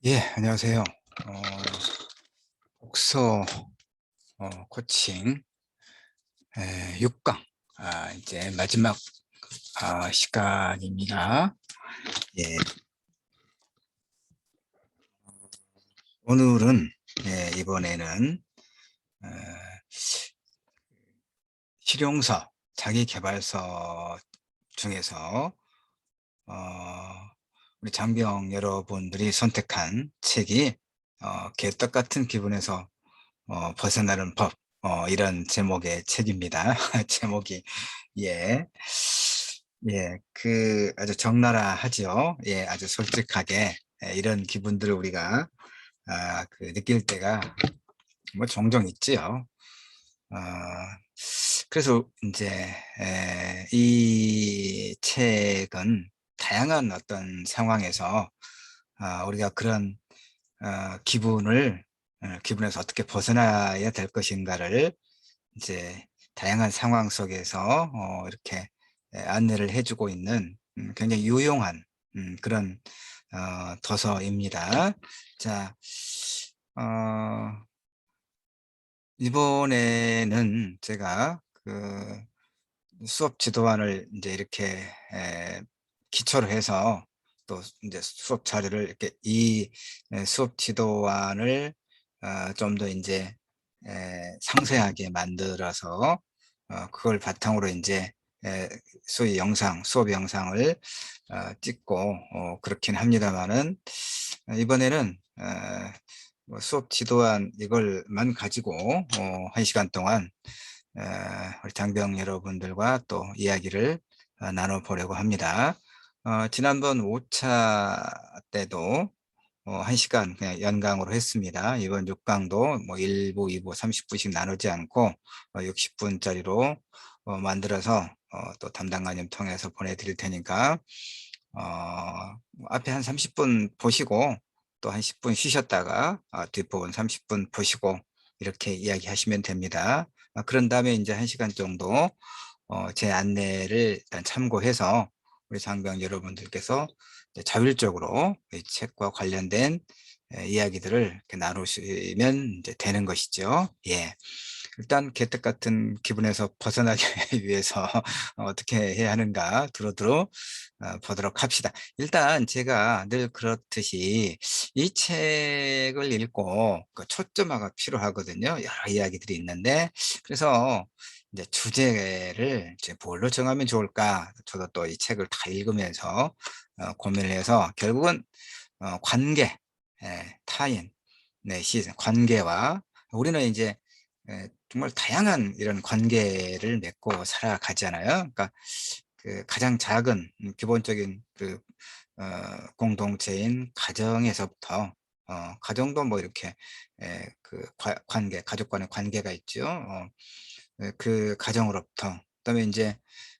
예, 안녕하세요. 독서 코칭 6강 이제 마지막 시간입니다. 예, 오늘은 이번에는 어, 실용서, 자기계발서 중에서 어, 우리 장병 여러분들이 선택한 책이 개떡 같은 기분에서 벗어나는 법, 이런 제목의 책입니다. 제목이 예, 아주 적나라하죠. 예, 아주 솔직하게 이런 기분들을 우리가 느낄 때가 뭐 종종 있지요. 아, 그래서 이제 이 책은 다양한 어떤 상황에서 우리가 그런 기분에서 어떻게 벗어나야 될 것인가를 이제 다양한 상황 속에서 이렇게 안내를 해주고 있는 굉장히 유용한 그런 도서입니다. 자, 어, 이번에는 제가 그 수업 지도안을 이제 이렇게 기초로 해서 또 이제 수업 자료를 이렇게 수업 지도안을 좀 더 이제 상세하게 만들어서 그걸 바탕으로 이제 소위 수업 영상을 찍고 그렇긴 합니다만은 이번에는 뭐 수업 지도안 이걸만 가지고 1시간 동안 우리 장병 여러분들과 또 이야기를 나눠보려고 합니다. 지난번 5차 때도 1시간 그냥 연강으로 했습니다. 이번 6강도 뭐 1부, 2부, 30분씩 나누지 않고 60분짜리로 만들어서 또 담당관님 통해서 보내드릴 테니까 앞에 한 30분 보시고 또 한 10분 쉬셨다가 뒷부분 30분 보시고 이렇게 이야기하시면 됩니다. 그런 다음에 이제 1시간 정도 제 안내를 일단 참고해서 우리 장병 여러분들께서 자율적으로 이 책과 관련된 이야기들을 이렇게 나누시면 이제 되는 것이죠. 예. 일단 개떡 같은 기분에서 벗어나기 위해서 어떻게 해야 하는가 두루두루 보도록 합시다. 일단 제가 늘 그렇듯이 이 책을 읽고 그 초점화가 필요하거든요. 여러 이야기들이 있는데 그래서 이제 주제를 이제 뭘로 정하면 좋을까? 저도 또 이 책을 다 읽으면서 고민을 해서 결국은 관계, 타인, 네, 관계와 우리는 이제 정말 다양한 이런 관계를 맺고 살아가잖아요. 그러니까 그 가장 작은 기본적인 공동체인 가정에서부터 가정도 뭐 이렇게 관계, 가족 간의 관계가 있죠. 그 가정으로부터 그다음에 이제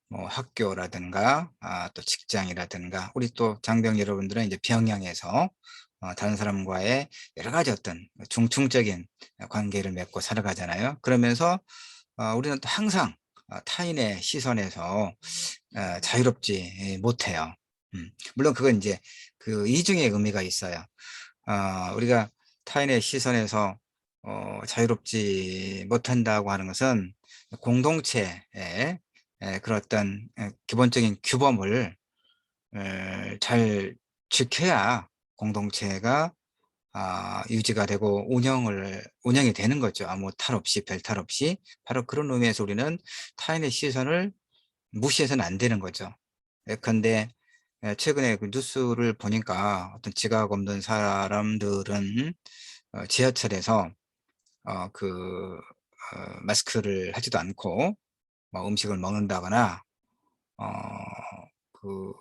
뭐 학교라든가 또 직장이라든가 우리 또 장병 여러분들은 이제 병영에서 다른 사람과의 여러 가지 어떤 중증적인 관계를 맺고 살아가잖아요. 그러면서 우리는 또 항상 타인의 시선에서 자유롭지 못해요. 물론 그건 이제 그 이중의 의미가 있어요. 우리가 타인의 시선에서 자유롭지 못한다고 하는 것은 공동체의 그런 어떤 기본적인 규범을 잘 지켜야 공동체가 유지가 되고 운영이 되는 거죠. 아무 탈 없이, 별 탈 없이. 바로 그런 의미에서 우리는 타인의 시선을 무시해서는 안 되는 거죠. 예컨대 최근에 그 뉴스를 보니까 어떤 지각 없는 사람들은 지하철에서 마스크를 하지도 않고 뭐 음식을 먹는다거나 어, 그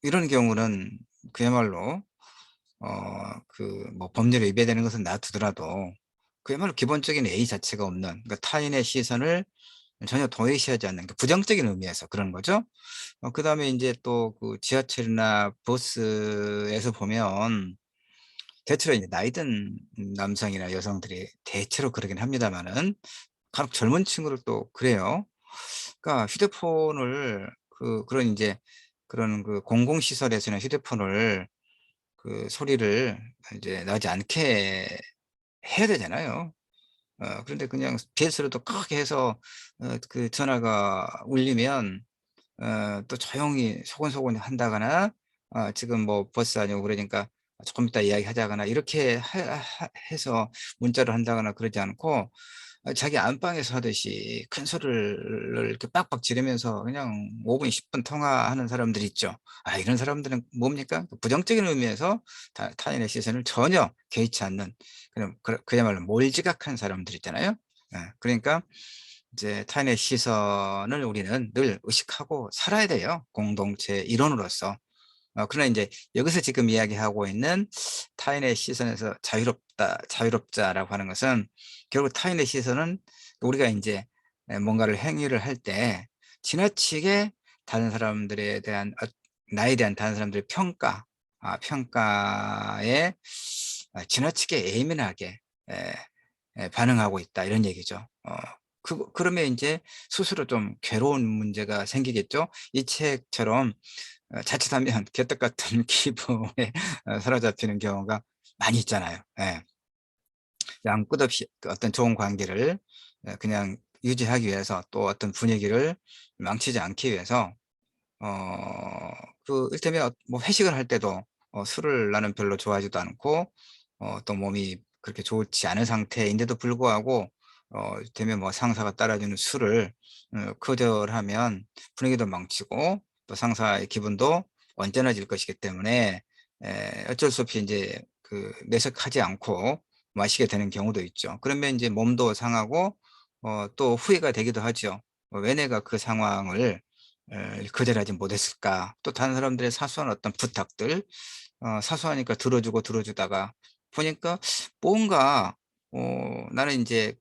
이런 경우는 그야말로 뭐 법률에 위배되는 것은 놔두더라도 그야말로 기본적인 예의 자체가 없는 그러니까 타인의 시선을 전혀 도외시하지 않는 그 부정적인 의미에서 그런 거죠. 그다음에 이제 또 그 지하철이나 버스에서 보면 대체로 이제 나이 든 남성이나 여성들이 대체로 그러긴 합니다만은 간혹 젊은 친구들 또 그래요. 그러니까 휴대폰을 그런 이제 그런 그 공공시설에서는 휴대폰을 그 소리를 이제 나지 않게 해야 되잖아요. 그런데 그냥 BS로도 크게 해서 그 전화가 울리면 또 조용히 소곤소곤 한다거나 지금 뭐 버스 아니고 그러니까 조금 이따 이야기하자거나 이렇게 해서 문자를 한다거나 그러지 않고 자기 안방에서 하듯이 큰 소리를 이렇게 빡빡 지르면서 그냥 5분 10분 통화하는 사람들 있죠. 이런 사람들은 뭡니까? 부정적인 의미에서 타인의 시선을 전혀 개의치 않는 그냥 그야말로 몰지각한 사람들 있잖아요. 그러니까 이제 타인의 시선을 우리는 늘 의식하고 살아야 돼요, 공동체 일원으로서. 그러나 이제 여기서 지금 이야기하고 있는 타인의 시선에서 자유롭자라고 하는 것은 결국 타인의 시선은 우리가 이제 뭔가를 행위를 할 때 지나치게 다른 사람들에 대한 나에 대한 다른 사람들의 평가에 지나치게 예민하게 에, 반응하고 있다 이런 얘기죠. 그러면 이제 스스로 좀 괴로운 문제가 생기겠죠. 이 책처럼 자칫하면 개떡 같은 기분에 사로잡히는 경우가 많이 있잖아요. 예. 그냥 끝없이 그 어떤 좋은 관계를 그냥 유지하기 위해서 또 어떤 분위기를 망치지 않기 위해서 그 일테면 뭐 회식을 할 때도 술을 나는 별로 좋아하지도 않고 또 몸이 그렇게 좋지 않은 상태인데도 불구하고 되면 뭐 상사가 따라주는 술을 거절하면 분위기도 망치고 또 상사의 기분도 언짢아질 것이기 때문에 어쩔 수 없이 인제 그 내색하지 않고 마시게 되는 경우도 있죠. 그러면 인제 몸도 상하고 또 후회가 되기도 하죠. '왜 내가 그 상황을 거절하지 못했을까?' 또 다른 사람들의 사소한 어떤 부탁들 사소하니까 들어주다가 보니까 뭔가 나는 인제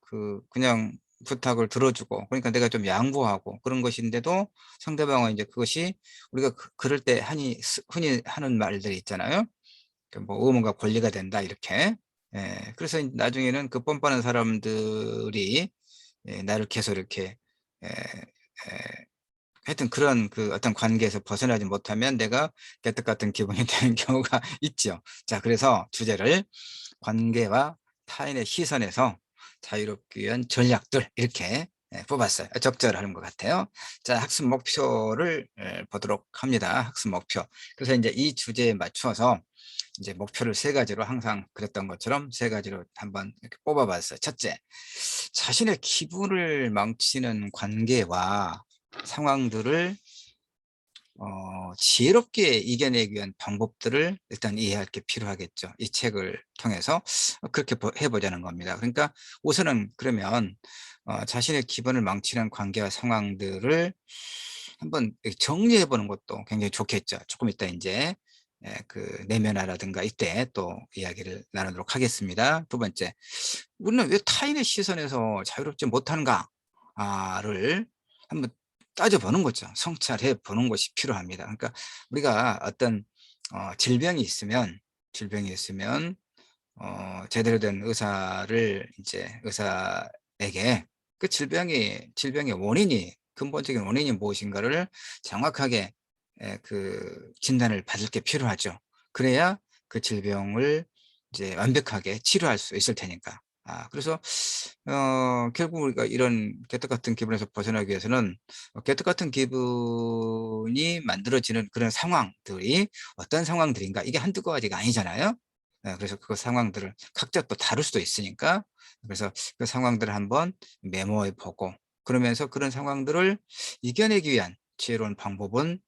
그냥 부탁을 들어주고 그러니까 내가 좀 양보하고 그런 것인데도 상대방은 이제 그것이 우리가 그럴 때 흔히 하는 말들이 있잖아요. 그 뭐 "의무가 권리가 된다." 이렇게. 그래서 나중에는 그 뻔뻔한 사람들이 나를 계속 이렇게 에 에 하여튼 그런 그 어떤 관계에서 벗어나지 못하면 내가 개떡 같은 기분이 드는 경우가 있죠. 자, 그래서 주제를 관계와 타인의 시선에서 자유롭기 위한 전략들 이렇게 뽑았어요. 적절한 것 같아요. 자, 학습 목표를 보도록 합니다. 학습 목표. 그래서 이제 이 주제에 맞추어서 이제 목표를 세 가지로 항상 그랬던 것처럼 세 가지로 한번 이렇게 뽑아 봤어요. 첫째, 자신의 기분을 망치는 관계와 상황들을 지혜롭게 이겨내기 위한 방법들을 일단 이해할 게 필요하겠죠. 이 책을 통해서 그렇게 해 보자는 겁니다. 그러니까 우선은 그러면 자신의 기분을 망치는 관계와 상황들을 한번 이렇게 정리해 보는 것도 굉장히 좋겠죠. 조금 이따 인제 그 내면화라든가 이때 또 이야기를 나누도록 하겠습니다. 두 번째, '우리는 왜 타인의 시선에서 자유롭지 못한가?' 를 한번 따져보는 거죠. 성찰해 보는 것이 필요합니다. 그러니까 우리가 어떤 질병이 있으면 제대로 된 의사를 이제 의사에게 그 질병의 원인이 근본적인 원인이 무엇인가를 정확하게 진단을 받을 게 필요하죠. 그래야 그 질병을 이제 완벽하게 치료할 수 있을 테니까. 그래서 결국 우리가 이런 개떡 같은 기분에서 벗어나기 위해서는 개떡 같은 기분이 만들어지는 그런 상황들이 어떤 상황들인가, 이게 한두 가지가 아니잖아요. 그래서 그 상황들을 각자 또 다를 수도 있으니까 그래서 그 상황들을 한번 메모해 보고 그러면서 그런 상황들을 이겨내기 위한 지혜로운 방법은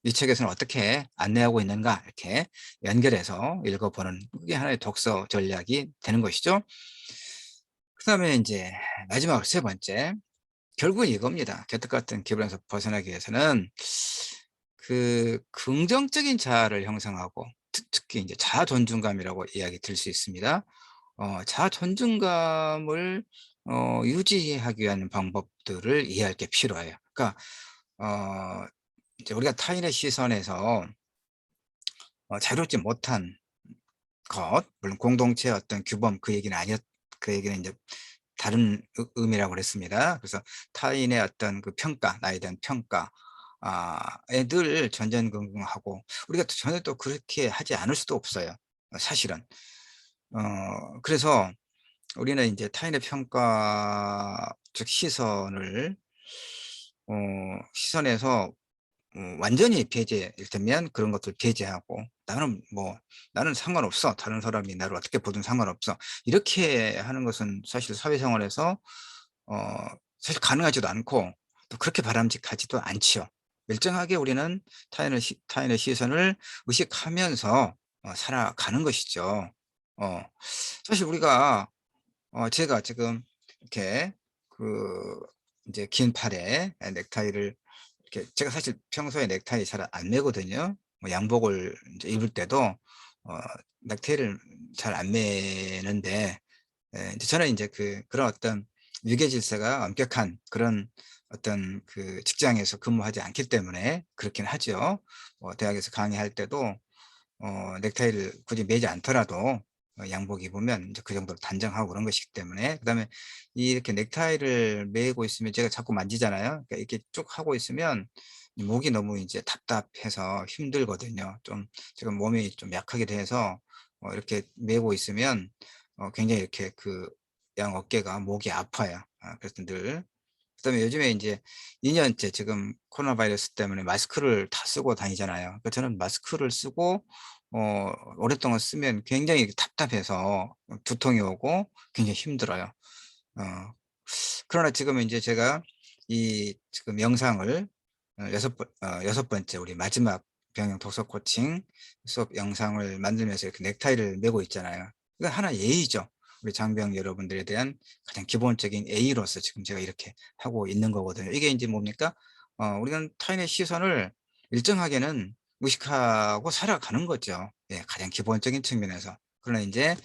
이 책에서는 어떻게 안내하고 있는가 이렇게 연결해서 읽어보는 그게 하나의 독서 전략이 되는 것이죠. 그다음에 이제 마지막으로 세 번째, 결국은 이겁니다. 개떡 같은 기분에서 벗어나기 위해서는 그 긍정적인 자아를 형성하고 특히 이제 자아 존중감이라고 이야기 들 수 있습니다. 자아 존중감을 유지하기 위한 방법들을 이해할 게 필요해요. 그러니까 어 이제 우리가 타인의 시선에서 자유롭지 못한 것, 물론 공동체의 어떤 규범 그 얘기는 이제 다른 의미라고 그랬습니다. 그래서 타인의 어떤 그 평가, 나에 대한 평가, 늘 전전긍긍하고 우리가 또 전혀 또 그렇게 하지 않을 수도 없어요, 사실은. 그래서 우리는 이제 타인의 평가적 어 시선에서 완전히 배제, 일테면 그런 것들 배제하고 '나는 상관없어. 다른 사람이 나를 어떻게 보든 상관없어.' 이렇게 하는 것은 사실 사회생활에서 어 사실 가능하지도 않고 또 그렇게 바람직하지도 않지요. 일정하게 우리는 타인의 시선을 의식하면서 살아가는 것이죠. 어 사실 우리가 제가 지금 이렇게 그 이제 긴 팔에 넥타이를 이렇게, 제가 사실 평소에 넥타이 잘 안 매거든요. 양복을 인제 입을 때도 넥타이를 잘 안 매는데, 인제 저는 인제 그런 어떤 위계 질서가 엄격한 그런 어떤 직장에서 근무하지 않기 때문에 그렇긴 하죠. 대학에서 강의할 때도 넥타이를 굳이 매지 않더라도 양복 입으면 인제 그 정도로 단정하고 그런 것이기 때문에. 그다음에 이렇게 넥타이를 매고 있으면 제가 자꾸 만지잖아요. 그러니까 이렇게 쭉 하고 있으면 이 목이 너무 이제 답답해서 힘들거든요. 좀 제가 몸이 좀 약하게 돼서 이렇게 매고 있으면 굉장히 이렇게 양 어깨가, 목이 아파요. 그래서 늘. 그다음에 요즘에 인제 2 년째 지금 코로나 바이러스 때문에 마스크를 다 쓰고 다니잖아요. 그러니까 저는 마스크를 쓰고 오랫동안 쓰면 굉장히 답답해서 두통이 오고 굉장히 힘들어요. 어 그러나 지금은 인제 제가 이 지금 영상을 여섯 번째 우리 마지막 병영 독서 코칭 수업 영상을 만들면서 이렇게 넥타이를 메고 있잖아요. 이건 하나의 예의죠. 우리 장병 여러분들에 대한 가장 기본적인 예의로서 지금 제가 이렇게 하고 있는 거거든요. 이게 인제 뭡니까? 우리는 타인의 시선을 일정하게는 의식하고 살아가는 거죠. 예, 가장 기본적인 측면에서. 그러나 인제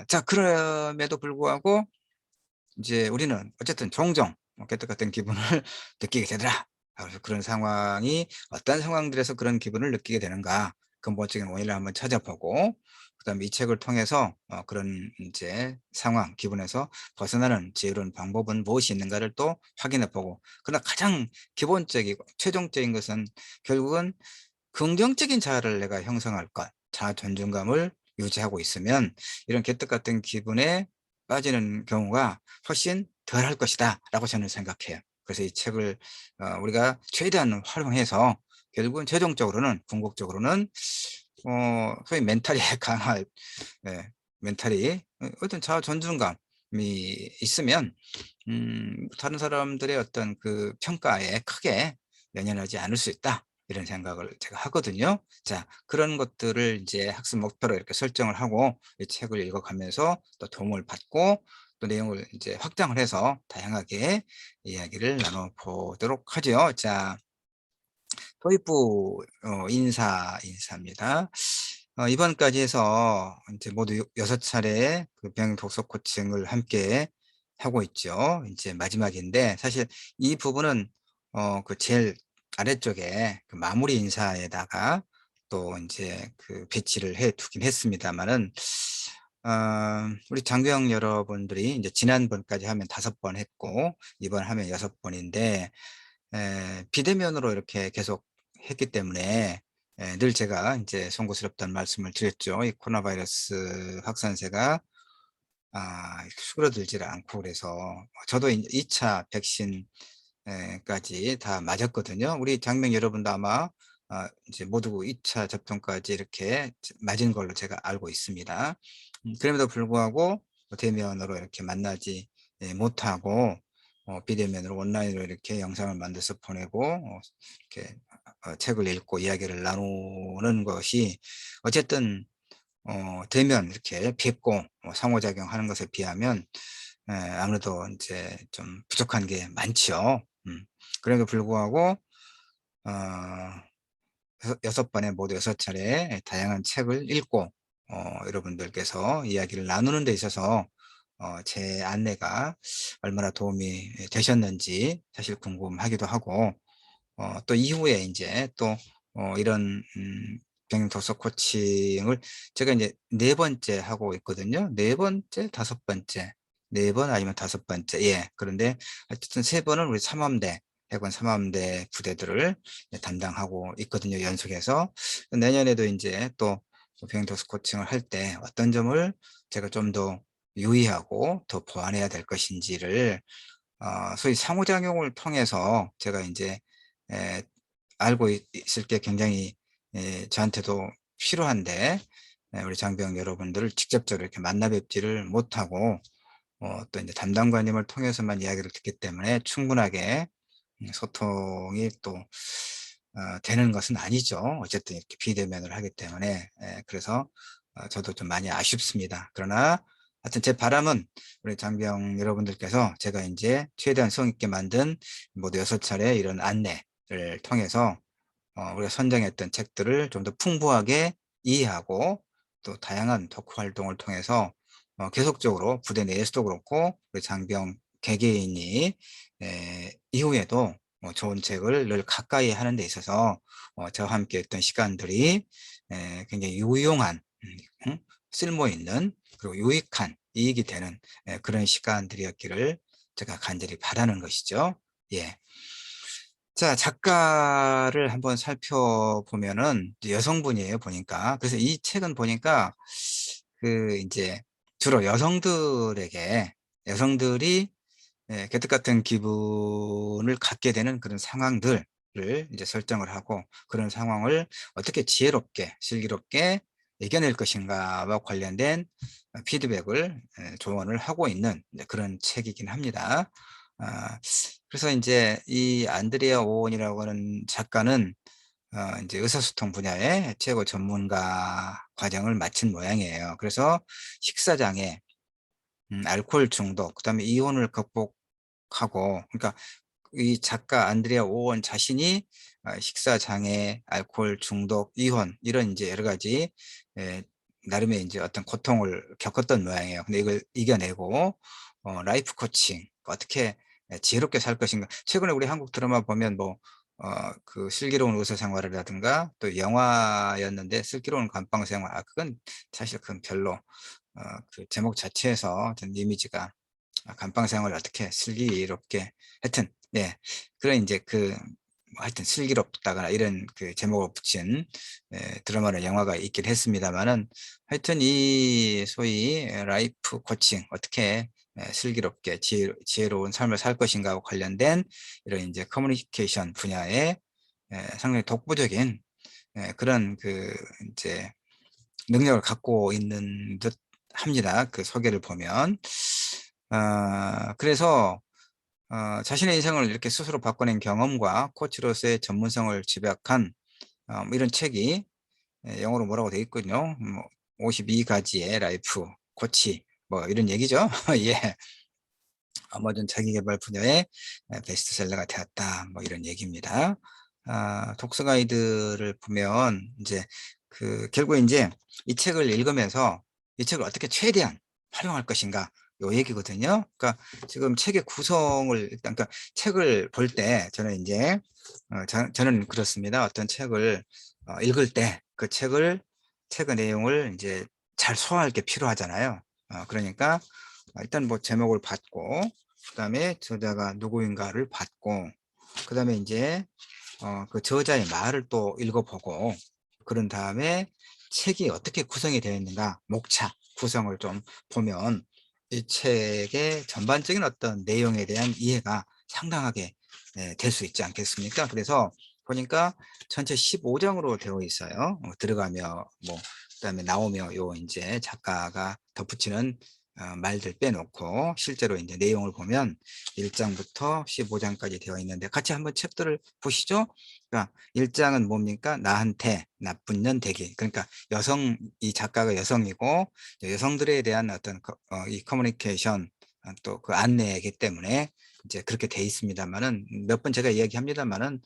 자, 그럼에도 불구하고 이제 우리는 어쨌든 종종 깨끗 같은 기분을 느끼게 되더라. 그래서 그런 상황이 어떤 상황들에서 그런 기분을 느끼게 되는가, 근본적인 원인을 한번 찾아보고 그다음에 이 책을 통해서 그런 인제 상황, 기분에서 벗어나는 지혜로운 방법은 무엇이 있는가를 또 확인해 보고, 그러나 가장 기본적이고 최종적인 것은 결국은 긍정적인 자아를 내가 형성할 것, 자아 존중감을 유지하고 있으면 이런 개떡 같은 기분에 빠지는 경우가 훨씬 덜할 것이다라고 저는 생각해요. 그래서 이 책을 우리가 최대한 활용해서 결국은 최종적으로는, 궁극적으로는 소위 멘탈이 강할, 예, 멘탈이 어떤 자아 존중감이 있으면 다른 사람들의 어떤 평가에 크게 연연하지 않을 수 있다. 이런 생각을 제가 하거든요. 자, 그런 것들을 이제 학습 목표로 이렇게 설정을 하고 이 책을 읽어가면서 또 도움을 받고 또 내용을 이제 확장을 해서 다양하게 이야기를 나눠 보도록 하죠. 자, 도입부 인사입니다. 이번까지 해서 이제 모두 6 차례의 병행 독서 코칭을 함께 하고 있죠. 이제 마지막인데 사실 이 부분은 제일 아래쪽에 마무리 인사에다가 또 인제 배치를 해 두긴 했습니다마는 우리 장병 여러분들이 인제 지난번까지 하면 5번 했고 이번 하면 6번인데, 비대면으로 이렇게 계속 했기 때문에 늘 제가 인제 송구스럽다는 말씀을 드렸죠. 이 코로나 바이러스 확산세가 수그러들지를 않고 그래서 저도 인제 2차 백신 까지 다 맞았거든요. 우리 장병 여러분도 아마 이제 모두 2차 접종까지 이렇게 맞은 걸로 제가 알고 있습니다. 그럼에도 불구하고 대면으로 이렇게 만나지 못하고 비대면으로 온라인으로 이렇게 영상을 만들어서 보내고 이렇게 책을 읽고 이야기를 나누는 것이 어쨌든 대면 이렇게 뵙고 상호작용하는 것에 비하면 아무래도 인제 좀 부족한 게 많죠. 그럼에도 불구하고 어 여섯 번에 모두 6차례 다양한 책을 읽고 여러분들께서 이야기를 나누는 데 있어서 제 안내가 얼마나 도움이 되셨는지 사실 궁금하기도 하고, 또 이후에 인제 또 이런 병행 독서 코칭을 제가 인제 4 번째 하고 있거든요. 4 번째, 5 번째. 4번 아니면 5 번째. 예. 그런데 어쨌든 3 번은 우리 삼험대, 해군 삼함대 부대들을 담당하고 있거든요, 연속해서. 내년에도 인제 또 비행도수 코칭을 할 때 어떤 점을 제가 좀 더 유의하고 더 보완해야 될 것인지를 소위 상호작용을 통해서 제가 인제 에 알고 있을 게 굉장히 저한테도 필요한데, 우리 장병 여러분들을 직접적으로 이렇게 만나 뵙지를 못하고 또 인제 담당관님을 통해서만 이야기를 듣기 때문에 충분하게 소통이 또 되는 것은 아니죠. 어쨌든 이렇게 비대면을 하기 때문에. 그래서 저도 좀 많이 아쉽습니다. 그러나 하여튼 제 바람은 우리 장병 여러분들께서 제가 인제 최대한 성의 있게 만든 모두 6 차례 이런 안내를 통해서 우리가 선정했던 책들을 좀 더 풍부하게 이해하고, 또 다양한 토크 활동을 통해서 계속적으로 부대 내에서도 그렇고 우리 장병 개개인이 이후에도 좋은 책을 늘 가까이 하는 데 있어서 저와 함께 했던 시간들이 굉장히 유용한, 쓸모 있는, 그리고 유익한, 이익이 되는 그런 시간들이었기를 제가 간절히 바라는 것이죠. 예. 자, 작가를 한번 살펴보면은 이제 여성분이에요, 보니까. 그래서 이 책은 보니까 그 인제 주로 여성들에게, 여성들이 개떡 같은 기분을 갖게 되는 그런 상황들을 이제 설정을 하고, 그런 상황을 어떻게 지혜롭게 슬기롭게 이겨낼 것인가와 관련된 피드백을, 조언을 하고 있는 이제 그런 책이긴 합니다. 아 그래서 인제 이 안드레아 오원이라고 하는 작가는 인제 의사소통 분야의 최고 전문가 과정을 마친 모양이에요. 그래서 식사장애, 알코올 중독, 그다음에 이혼을 극복하고, 그러니까 이 작가 안드레아 오원 자신이 식사 장애, 알코올 중독, 이혼, 이런 인제 여러 가지 에 나름의 인제 어떤 고통을 겪었던 모양이에요. 근데 이걸 이겨내고 라이프 코칭, 어떻게 지혜롭게 살 것인가. 최근에 우리 한국 드라마 보면 뭐 그 슬기로운 의사 생활이라든가, 또 영화였는데 슬기로운 감방 생활, 그건 사실 그건 별로 그 제목 자체에서 좀 이미지가 감방 생활을 어떻게 슬기롭게, 하여튼 네, 그런 인제 그 뭐 하여튼 슬기롭다거나 이런 그 제목을 붙인 드라마나 영화가 있긴 했습니다마는, 하여튼 이 소위 라이프 코칭, 어떻게 슬기롭게 지혜로운 삶을 살 것인가와 관련된 이런 인제 커뮤니케이션 분야에 상당히 독보적인 그런 그 인제 능력을 갖고 있는 듯합니다, 그 소개를 보면. 그래서 자신의 인생을 이렇게 스스로 바꿔낸 경험과 코치로서의 전문성을 집약한 뭐 이런 책이, 영어로 뭐라고 되어 있거든요. 뭐 52 가지의 라이프 코치, 뭐 이런 얘기죠. 예. 아마존 자기계발 분야의 베스트셀러가 되었다, 뭐 이런 얘기입니다. 독서 가이드를 보면 인제 그 결국에 인제 이 책을 읽으면서 '이 책을 어떻게 최대한 활용할 것인가.' 요 얘기거든요. 그러니까 지금 책의 구성을 일단, 그러니까 책을 볼 때 저는 인제 저는 그렇습니다. 어떤 책을 읽을 때 그 책의 내용을 인제 잘 소화할 게 필요하잖아요. 그러니까 일단 뭐 제목을 받고, 그다음에 저자가 누구인가를 받고, 그다음에 인제 그 저자의 말을 또 읽어 보고, 그런 다음에 책이 어떻게 구성이 되어 있는가, 목차 구성을 좀 보면 이 책의 전반적인 어떤 내용에 대한 이해가 상당하게 될 수 있지 않겠습니까? 그래서 보니까 전체 15 장으로 되어 있어요. 들어가며 뭐 그다음에 나오며 요 인제 작가가 덧붙이는 말들 빼놓고 실제로 인제 내용을 보면 1 장부터 15 장까지 되어 있는데, 같이 한번 챕터를 보시죠. 그러니까 1 장은 뭡니까? 나한테 나쁜 년 되기. 그러니까 이 작가가 여성이고 이제 여성들에 대한 어떤 이 커뮤니케이션, 또 그 안내이기 때문에 이제 그렇게 돼 있습니다마는, 몇 번 제가 이야기합니다마는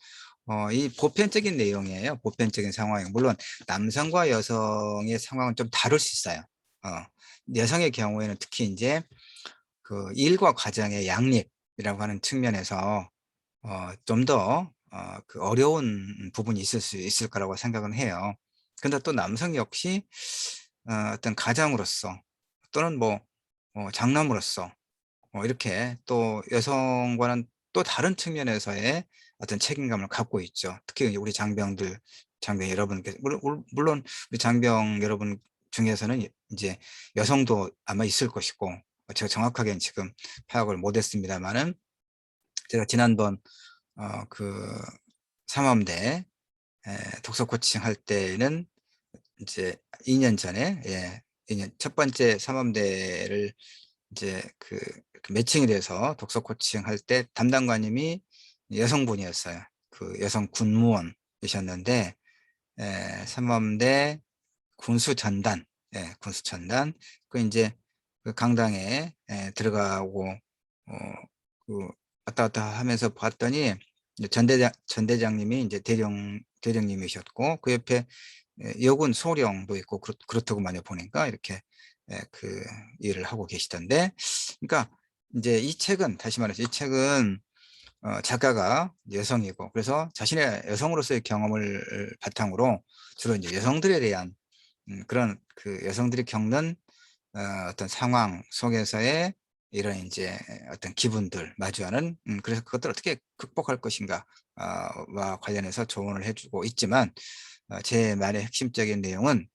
이 보편적인 내용이에요. 보편적인 상황이. 물론 남성과 여성의 상황은 좀 다를 수 있어요. 어 여성의 경우에는 특히 인제 그 일과 가정의 양립이라고 하는 측면에서 좀 더 그 어려운 부분이 있을 수 있을 거라고 생각은 해요. 근데 또 남성 역시 어떤 가장으로서, 또는 뭐 장남으로서 이렇게 또 여성과는 또 다른 측면에서의 어떤 책임감을 갖고 있죠. 특히 우리 장병 여러분께 물론 우리 장병 여러분 중에서는 이제 여성도 아마 있을 것이고, 제가 정확하게는 지금 파악을 못 했습니다마는, 제가 지난번 그 삼험대 독서 코칭 할 때는 이제 2년 전에, 2년 첫 번째 삼험대를 이제 매칭이 돼서 독서 코칭 할 때 담당관님이 여성분이었어요. 그 여성 군무원이셨는데, 삼험대 군수전단, 군수전단, 이제 그 강당에 들어가고 그 왔다 갔다 하면서 봤더니, 이제 전 대장님이 이제 대령님이셨고, 그 옆에 여군 소령도 있고, 그렇더구만요. 보니까 이렇게 일을 하고 계시던데, 그러니까 이제 이 책은, 다시 말해서 이 책은 작가가 여성이고, 그래서 자신의 여성으로서의 경험을 바탕으로 주로 이제 여성들에 대한 그런 여성들이 겪는 어떤 상황 속에서의 이런 이제 어떤 기분들 마주하는, 그래서 그것들 어떻게 극복할 것인가 와 관련해서 조언을 해주고 있지만, 제 말의 핵심적인 내용은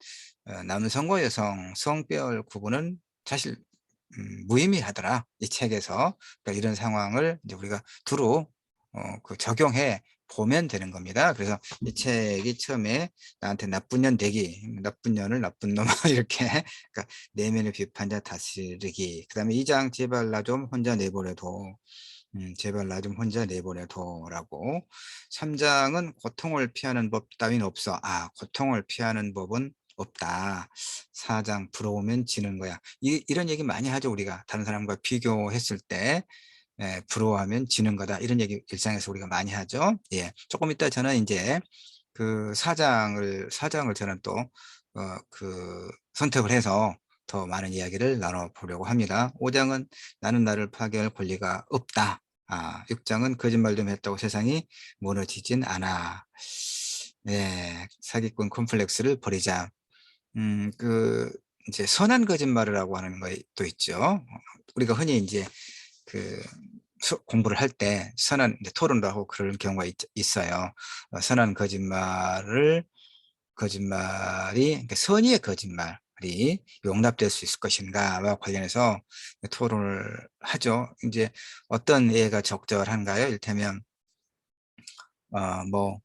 남성과 여성 성별 구분은 사실 무의미하더라, 이 책에서. 그러니까 이런 상황을 이제 우리가 두루 적용해 보면 되는 겁니다. 그래서 이 책이 처음에 나한테 나쁜 년 되기, 나쁜 년을 나쁜 놈아 이렇게, 그러니까 내면의 비판자 다스리기. 그다음에 2장 제발 나 좀 혼자 내보내도, 제발 나 좀 혼자 내보내도라고. 3장은 고통을 피하는 법 따윈 없어. 고통을 피하는 법은 없다. 4장 부러우면 지는 거야. 이런 얘기 많이 하죠, 우리가. 다른 사람과 비교했을 때 부러워하면 지는 거다. 이런 얘기 일상에서 우리가 많이 하죠. 조금 이따 저는 이제 그 사장을 저는 또 선택을 해서 더 많은 이야기를 나눠보려고 합니다. 5장은 나는 나를 파괴할 권리가 없다. 6장은 거짓말 좀 했다고 세상이 무너지진 않아. 사기꾼 콤플렉스를 버리자. 이제 선한 거짓말을 하고 하는 것도 있죠. 우리가 흔히 이제 그 공부를 할 때 선한 이제 토론도 하고 그런 경우가 있어요. 선한 거짓말이, 그러니까 선의의 거짓말이 용납될 수 있을 것인가와 관련해서 토론을 하죠. 이제 어떤 예가 적절한가요? 이를테면 뭐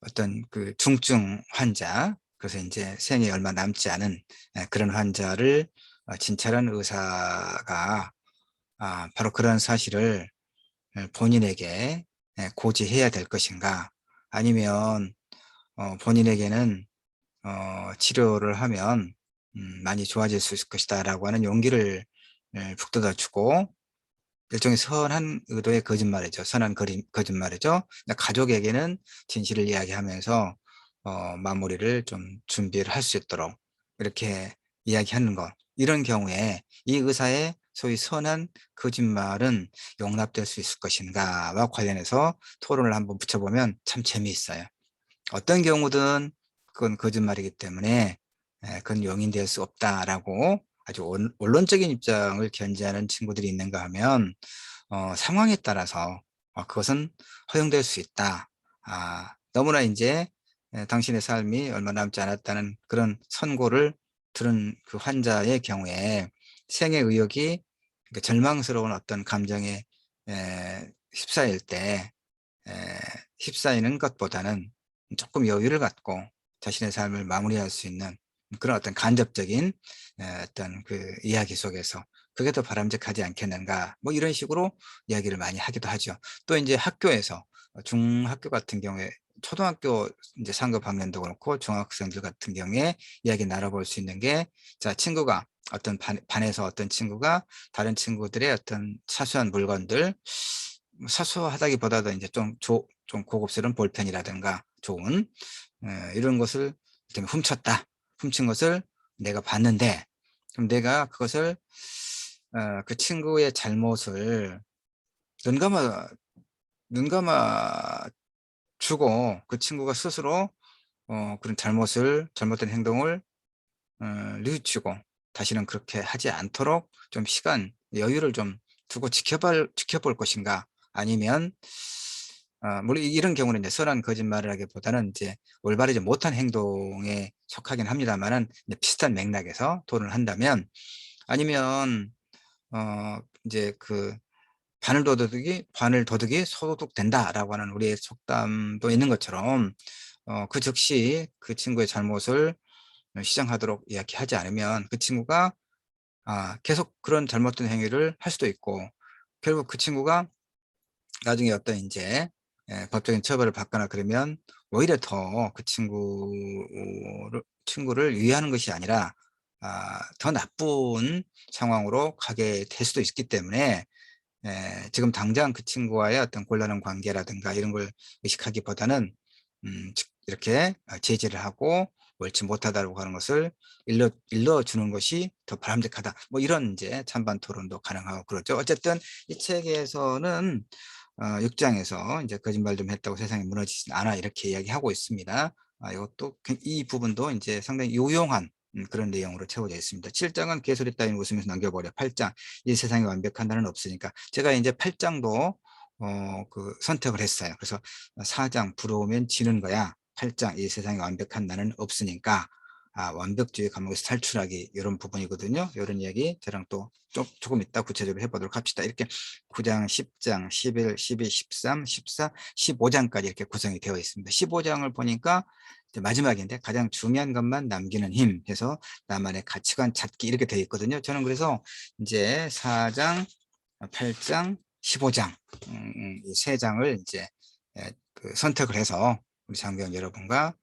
어떤 중증 환자, 그래서 이제 생이 얼마 남지 않은 그런 환자를 진찰한 의사가 바로 그런 사실을 본인에게 고지해야 될 것인가, 아니면 본인에게는 치료를 하면 많이 좋아질 수 있을 것이다 라고 하는 용기를 북돋아 주고, 일종의 선한 의도의 거짓말이죠. 선한 거짓말이죠. 가족에게는 진실을 이야기하면서 마무리를 좀 준비를 할 수 있도록 이렇게 이야기하는 것. 이런 경우에 이 의사의 소위 선한 거짓말은 용납될 수 있을 것인가와 관련해서 토론을 한번 붙여보면 참 재미있어요. 어떤 경우든 그건 거짓말이기 때문에 그건 용인될 수 없다라고 아주 원론적인 입장을 견지하는 친구들이 있는가 하면, 상황에 따라서 그것은 허용될 수 있다. 너무나 이제 당신의 삶이 얼마 남지 않았다는 그런 선고를 들은 그 환자의 경우에 생의 의욕이, 그러니까 절망스러운 어떤 감정에 휩싸일 때 휩싸이는 것보다는 조금 여유를 갖고 자신의 삶을 마무리할 수 있는 그런 어떤 간접적인 어떤 이야기 속에서 그게 더 바람직하지 않겠는가, 뭐 이런 식으로 이야기를 많이 하기도 하죠. 또 이제 학교에서 중학교 같은 경우에, 초등학교 이제 상급 학년도 그렇고 중학생들 같은 경우에 이야기 나눠볼 수 있는 게, 자, 친구가 어떤 반에서 어떤 친구가 다른 친구들의 어떤 사소한 물건들, 사소하다기보다도 이제 좀 고급스러운 볼펜이라든가 좋은 이런 것을 훔쳤다. 훔친 것을 내가 봤는데, 그럼 내가 그것을 그 친구의 잘못을 눈감아 눈감아 주고, 그 친구가 스스로 그런 잘못된 행동을 뉘우치고 다시는 그렇게 하지 않도록 좀 시간 여유를 좀 두고 지켜볼 것인가, 아니면 물론 이런 경우는 이제 선한 거짓말을 하기보다는 이제 올바르지 못한 행동에 속하긴 합니다마는 이제 비슷한 맥락에서 토론을 한다면, 아니면 이제 그 바늘 도둑이 소도둑 된다라고 하는 우리의 속담도 있는 것처럼 그 즉시 그 친구의 잘못을 시정하도록 이야기하지 않으면 그 친구가 계속 그런 잘못된 행위를 할 수도 있고, 결국 그 친구가 나중에 어떤 인제 법적인 처벌을 받거나 그러면 오히려 더 그 친구를 위하는 것이 아니라 더 나쁜 상황으로 가게 될 수도 있기 때문에, 지금 당장 그 친구와의 어떤 곤란한 관계라든가 이런 걸 의식하기보다는 이렇게 제지를 하고 옳지 못하다고 하는 것을 일러 주는 것이 더 바람직하다. 뭐 이런 이제 찬반 토론도 가능하고 그렇죠. 어쨌든 이 책에서는 6 장에서 이제 "거짓말 좀 했다고 세상이 무너지진 않아." 이렇게 이야기하고 있습니다. 이것도 이 부분도 이제 상당히 유용한 그런 내용으로 채워져 있습니다. 7 장은 "개소리 따위는 웃으면서 넘겨버려." 8 장 "이 세상에 완벽한 나는 없으니까." 제가 이제 8 장도 선택을 했어요. 그래서 4 장 "부러우면 지는 거야." 8장 "이 세상에 완벽한 나는 없으니까." 완벽주의 감옥에서 탈출하기, 이런 부분이거든요. 요런 이야기 저랑 또 조금 이따 구체적으로 해 보도록 합시다. 이렇게 9 장, 10 장, 11, 12, 13, 14, 15 장까지 이렇게 구성이 되어 있습니다. 15 장을 보니까 이제 마지막인데 "가장 중요한 것만 남기는 힘." 해서 "나만의 가치관 찾기." 이렇게 되어 있거든요. 저는 그래서 인제 4 장, 8 장, 15 장 이 3 장을 인제 선택을 해서 우리 장병 여러분과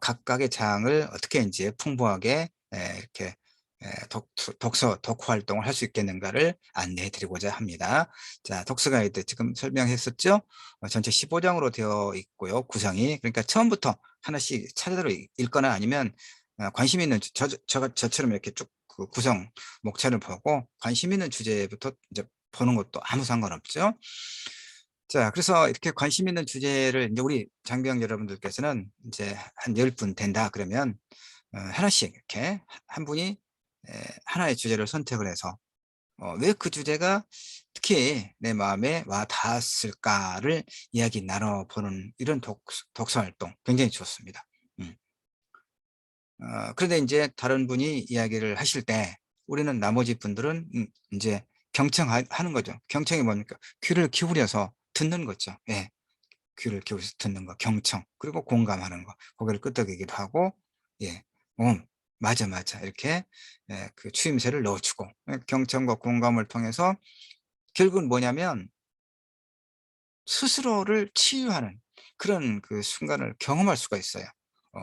각각의 장을 어떻게 인제 풍부하게 이렇게 독서 활동을 할 수 있겠는가를 안내해 드리고자 합니다. 자, 독서 가이드 지금 설명했었죠? 전체 15 장으로 되어 있고요, 구성이. 그러니까 처음부터 하나씩 차례대로 읽거나 아니면 관심 있는 저처럼 이렇게 쭉 그 구성 목차를 보고 관심 있는 주제부터 이제 보는 것도 아무 상관없죠. 자, 그래서 이렇게 관심 있는 주제를 인제 우리 장병 여러분들께서는 인제 한 10분 된다 그러면 하나씩 이렇게 한 분이 하나의 주제를 선택을 해서 왜 그 주제가 특히 내 마음에 와 닿았을까를 이야기 나눠 보는 이런 독서 활동 굉장히 좋습니다. 음. 그런데 인제 다른 분이 이야기를 하실 때 우리는 나머지 분들은 인제 하는 거죠. 경청이 뭡니까? 귀를 기울여서 듣는 거죠. 예. 귀를 기울여서 듣는 거, 경청. 그리고 공감하는 거. 고개를 끄덕이기도 하고, 예. 맞아, 맞아." 이렇게 그 추임새를 넣어 주고, 경청과 공감을 통해서 결국은 뭐냐면 스스로를 치유하는 그런 그 순간을 경험할 수가 있어요. 어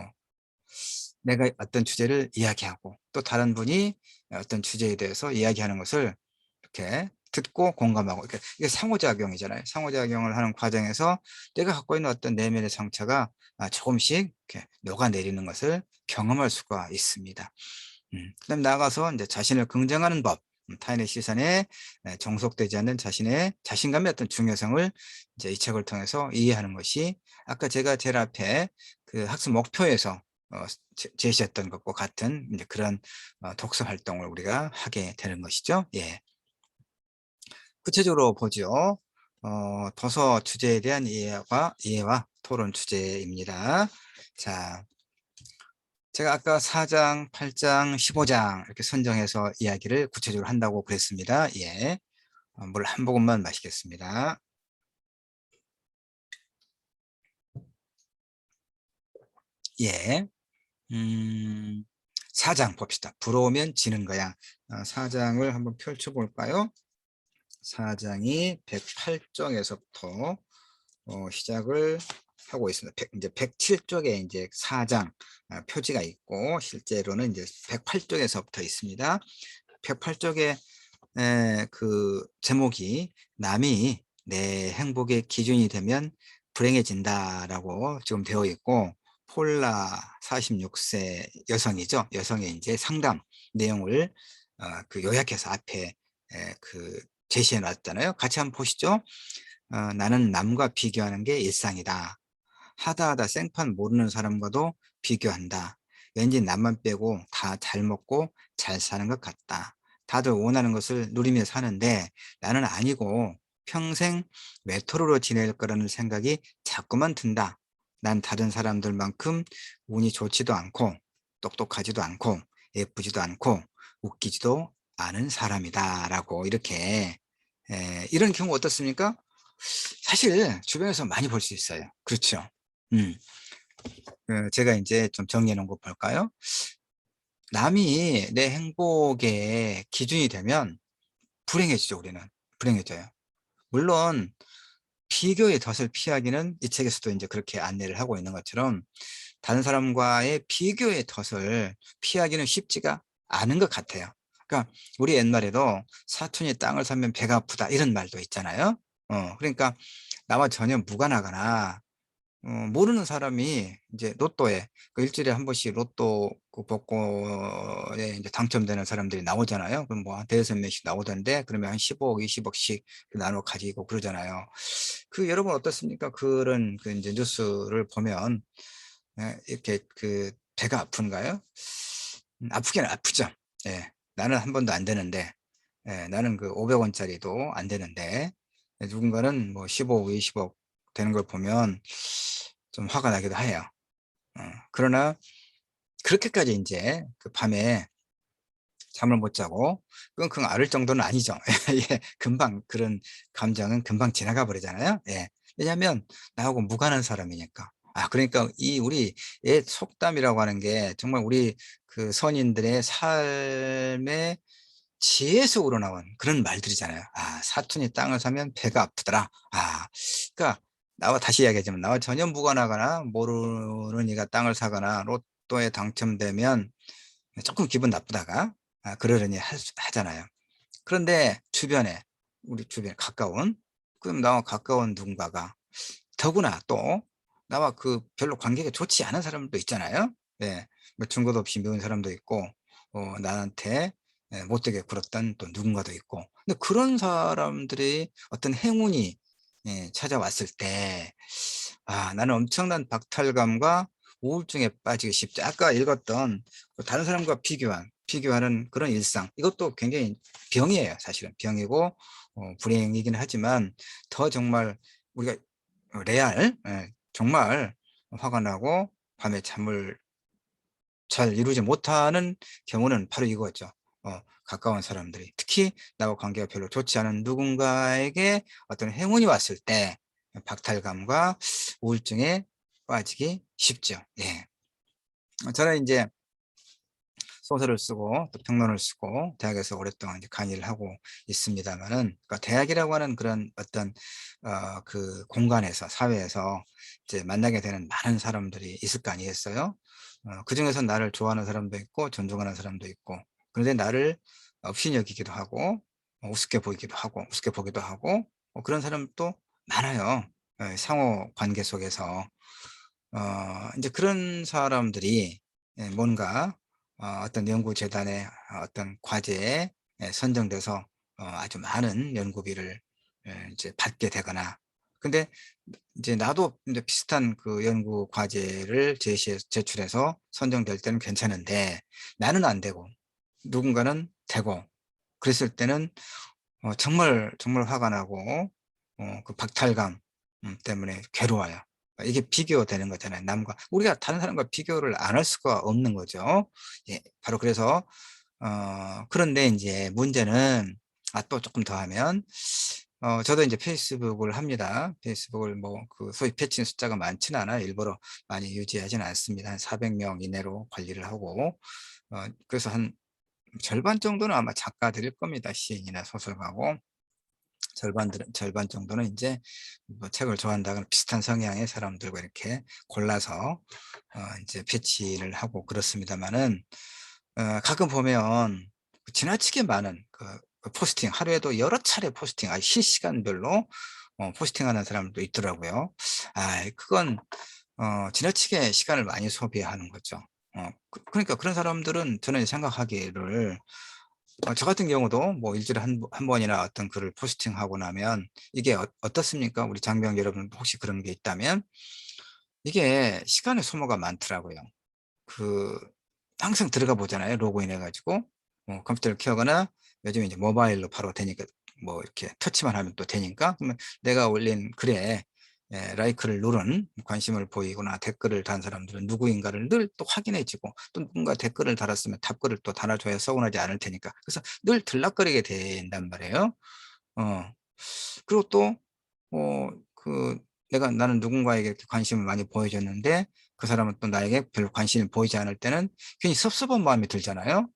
내가 어떤 주제를 이야기하고 또 다른 분이 어떤 주제에 대해서 이야기하는 것을 이렇게 듣고 공감하고, 이게 상호작용이잖아요. 상호작용을 하는 과정에서 내가 갖고 있는 어떤 내면의 상처가 조금씩 이렇게 녹아내리는 것을 경험할 수가 있습니다. 그다음에 나아가서 인제 자신을 긍정하는 법, 타인의 시선에 종속되지 않는 자신의 자신감의 어떤 중요성을 이제 이 책을 통해서 이해하는 것이, 아까 제가 제일 앞에 그 학습 목표에서 제시했던 것과 같은 인제 그런 독서 활동을 우리가 하게 되는 것이죠. 예. 구체적으로 보죠. 도서 주제에 대한 이해와 토론 주제입니다. 자, 제가 아까 4 장, 8 장, 15장 이렇게 선정해서 이야기를 구체적으로 한다고 그랬습니다. 예. 물 한 모금만 마시겠습니다. 예. 음 4장 봅시다. "부러우면 지는 거야." 4 장을 한번 펼쳐 볼까요? 4 장이 108 쪽에서부터 시작을 하고 있습니다. 이제 107 쪽에 인제 4장 표지가 있고, 실제로는 이제 108 쪽에서부터 있습니다. 108 쪽에 그 제목이 "남이 내 행복의 기준이 되면 불행해진다."라고 지금 되어 있고, 폴라 46세 여성이죠. 여성의 인제 상담 내용을 요약해서 앞에 제시해 놨잖아요. 같이 한번 보시죠. "나는 남과 비교하는 게 일상이다. 하다 하다 생판 모르는 사람과도 비교한다. 왠지 나만 빼고 다 잘 먹고 잘 사는 것 같다. 다들 원하는 것을 누리며 사는데 나는 아니고 평생 외톨이로 지낼 거라는 생각이 자꾸만 든다. 난 다른 사람들만큼 운이 좋지도 않고 똑똑하지도 않고 예쁘지도 않고 웃기지도 않은 사람이다. 라고 이렇게 이런 경우 어떻습니까? 사실 주변에서 많이 볼 수 있어요. 그렇죠. 음. 제가 이제 좀 정리해 놓은 거 볼까요? 남이 내 행복의 기준이 되면 불행해지죠, 우리는. 불행해져요. 물론 비교의 덫을 피하기는 이 책에서도 이제 그렇게 안내를 하고 있는 것처럼 다른 사람과의 비교의 덫을 피하기는 쉽지가 않은 것 같아요. 그러니까 우리 옛말에도 사촌이 땅을 사면 배가 아프다 이런 말도 있잖아요. 그러니까 나와 전혀 무관하거나 모르는 사람이 이제 로또에 그 일주일에 한 번씩 로또 그 복권에 이제 당첨되는 사람들이 나오잖아요. 그럼 뭐 한 대여섯 명씩 나오던데 그러면 한 15억, 20억씩 나눠 가지고 그러잖아요. 그 여러분 어떻습니까? 그런 그 이제 뉴스를 보면 이렇게 그 배가 아픈가요? 아프기는 아프죠. 예. 나는 한 번도 안 되는데, 나는 그 500원짜리도 안 되는데, 누군가는 뭐 15억, 20억 되는 걸 보면 좀 화가 나기도 해요. 그러나 그렇게까지 이제 그 밤에 잠을 못 자고 끙끙 앓을 정도는 아니죠. 예, 금방 그런 감정은 금방 지나가 버리잖아요. 예. 왜냐하면 나하고 무관한 사람이니까. 그러니까 이 우리 옛 속담이라고 하는 게 정말 우리 그 선인들의 삶의 지혜에서 우러나온 그런 말들이잖아요. 사촌이 땅을 사면 배가 아프더라. 그러니까 나와 다시 이야기하자면 나와 전혀 무관하거나 모르는 이가 땅을 사거나 로또에 당첨되면 조금 기분 나쁘다가 그러려니 하잖아요. 그런데 주변에 우리 주변에 가까운 그럼 나와 가까운 누군가가 더구나 또 나와 그 별로 관계가 좋지 않은 사람도 있잖아요. 네, 뭐 증거도 없이 미운 사람도 있고 나한테 못되게 굴었던 또 누군가도 있고 근데 그런 사람들이 어떤 행운이 찾아왔을 때 나는 엄청난 박탈감과 우울증에 빠지기 쉽죠. 아까 읽었던 그 다른 사람과 비교하는 그런 일상 이것도 굉장히 병이에요. 사실은 병이고 불행이긴 하지만 더 정말 우리가 레알 정말 화가 나고 밤에 잠을 잘 이루지 못하는 경우는 바로 이거죠. 가까운 사람들이 특히 나와 관계가 별로 좋지 않은 누군가에게 어떤 행운이 왔을 때 박탈감과 우울증에 빠지기 쉽죠. 예. 저는 이제 소설을 쓰고 또 평론을 쓰고 대학에서 오랫동안 이제 강의를 하고 있습니다만은 그러니까 대학이라고 하는 그런 어떤 그 공간에서 사회에서 이제 만나게 되는 많은 사람들이 있을 거 아니겠어요? 그중에서 나를 좋아하는 사람도 있고 존중하는 사람도 있고 그런데 나를 없이 여기기도 하고 우습게 보이기도 하고 우습게 보기도 하고 그런 사람도 많아요. 상호 관계 속에서 이제 그런 사람들이 뭔가 어떤 연구재단의 어떤 과제에 선정돼서 아주 많은 연구비를 이제 받게 되거나 근데 이제 나도 이제 비슷한 그 연구 과제를 제출해서 선정될 때는 괜찮은데 나는 안 되고 누군가는 되고 그랬을 때는 정말 정말 화가 나고 그 박탈감 때문에 괴로워요. 이게 비교되는 거잖아요. 남과 우리가 다른 사람과 비교를 안 할 수가 없는 거죠. 예, 바로 그래서 그런데 이제 문제는 또 조금 더 하면 저도 이제 페이스북을 합니다. 페이스북을 뭐 그 소위 패친 숫자가 많지는 않아요. 일부러 많이 유지하지는 않습니다. 한 400명 이내로 관리를 하고 그래서 한 절반 정도는 아마 작가들일 겁니다. 시인이나 소설가고 절반 정도는 이제 뭐 책을 좋아한다거나 비슷한 성향의 사람들과 이렇게 골라서 이제 배치를 하고 그렇습니다만은 가끔 보면 지나치게 많은 그 포스팅 하루에도 여러 차례 포스팅 실시간별로 포스팅하는 사람도 있더라고요. 그건 지나치게 시간을 많이 소비하는 거죠. 그러니까 그런 사람들은 저는 생각하기를 저 같은 경우도 뭐 일주일에 한 번이나 어떤 글을 포스팅하고 나면 이게 어떻습니까? 우리 장병 여러분 혹시 그런 게 있다면 이게 시간의 소모가 많더라고요. 그 항상 들어가 보잖아요. 로그인 해가지고 컴퓨터를 켜거나 요즘 이제 모바일로 바로 되니까 뭐 이렇게 터치만 하면 또 되니까, 그러면 내가 올린 글에 라이크를 누른, 관심을 보이거나 댓글을 단 사람들은 누구인가를 늘 또 확인해지고, 또 누군가 댓글을 달았으면 답글을 또 달아줘야 서운하지 않을 테니까, 그래서 늘 들락거리게 된단 말이에요. 어 그리고 또 그 내가 나는 누군가에게 이렇게 관심을 많이 보여줬는데 그 사람은 또 나에게 별로 관심이 보이지 않을 때는 괜히 섭섭한 마음이 들잖아요.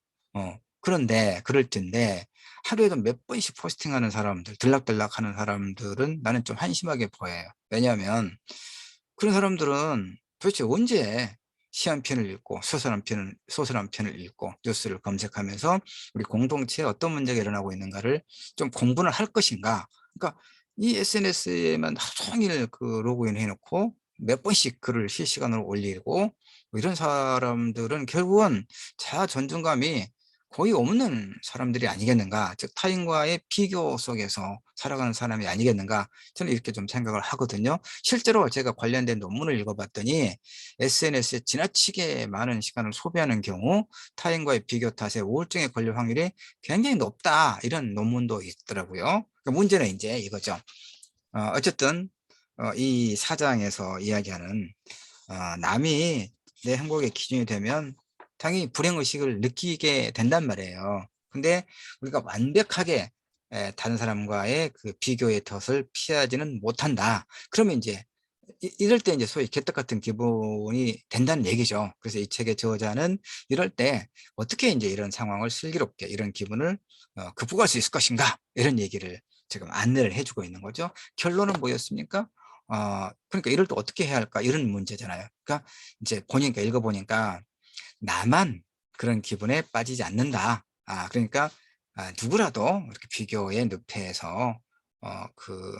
그런데 그럴 텐데 하루에도 몇 번씩 포스팅하는 사람들, 들락들락하는 사람들은 나는 좀 한심하게 보여요. 왜냐하면 그런 사람들은 도대체 언제 시 한 편을 읽고 소설 한 편을 읽고 뉴스를 검색하면서 우리 공동체에 어떤 문제가 일어나고 있는가를 좀 공부를 할 것인가. 그러니까 이 SNS에만 하루 종일 그 로그인 해 놓고 몇 번씩 글을 실시간으로 올리고 뭐 이런 사람들은 결국은 자아 존중감이 거의 없는 사람들이 아니겠는가. 즉 타인과의 비교 속에서 살아가는 사람이 아니겠는가. 저는 이렇게 좀 생각을 하거든요. 실제로 제가 관련된 논문을 읽어봤더니 SNS에 지나치게 많은 시간을 소비하는 경우 타인과의 비교 탓에 우울증에 걸릴 확률이 굉장히 높다, 이런 논문도 있더라고요. 그러니까 문제는 이제 이거죠. 어쨌든 이 사장에서 이야기하는 남이 내 행복의 기준이 되면 당연히 불행의식을 느끼게 된단 말이에요. 근데 우리가 완벽하게 다른 사람과의 그 비교의 덫을 피하지는 못한다. 그러면 이제 이럴 때 이제 소위 개떡 같은 기분이 된다는 얘기죠. 그래서 이 책의 저자는 이럴 때 어떻게 이제 이런 상황을 슬기롭게 이런 기분을 극복할 수 있을 것인가, 이런 얘기를 지금 안내를 해주고 있는 거죠. 결론은 뭐였습니까? 그러니까 이럴 때 어떻게 해야 할까, 이런 문제잖아요. 그러니까 이제 보니까 읽어보니까 나만 그런 기분에 빠지지 않는다. 그러니까 누구라도 이렇게 비교의 늪에서 그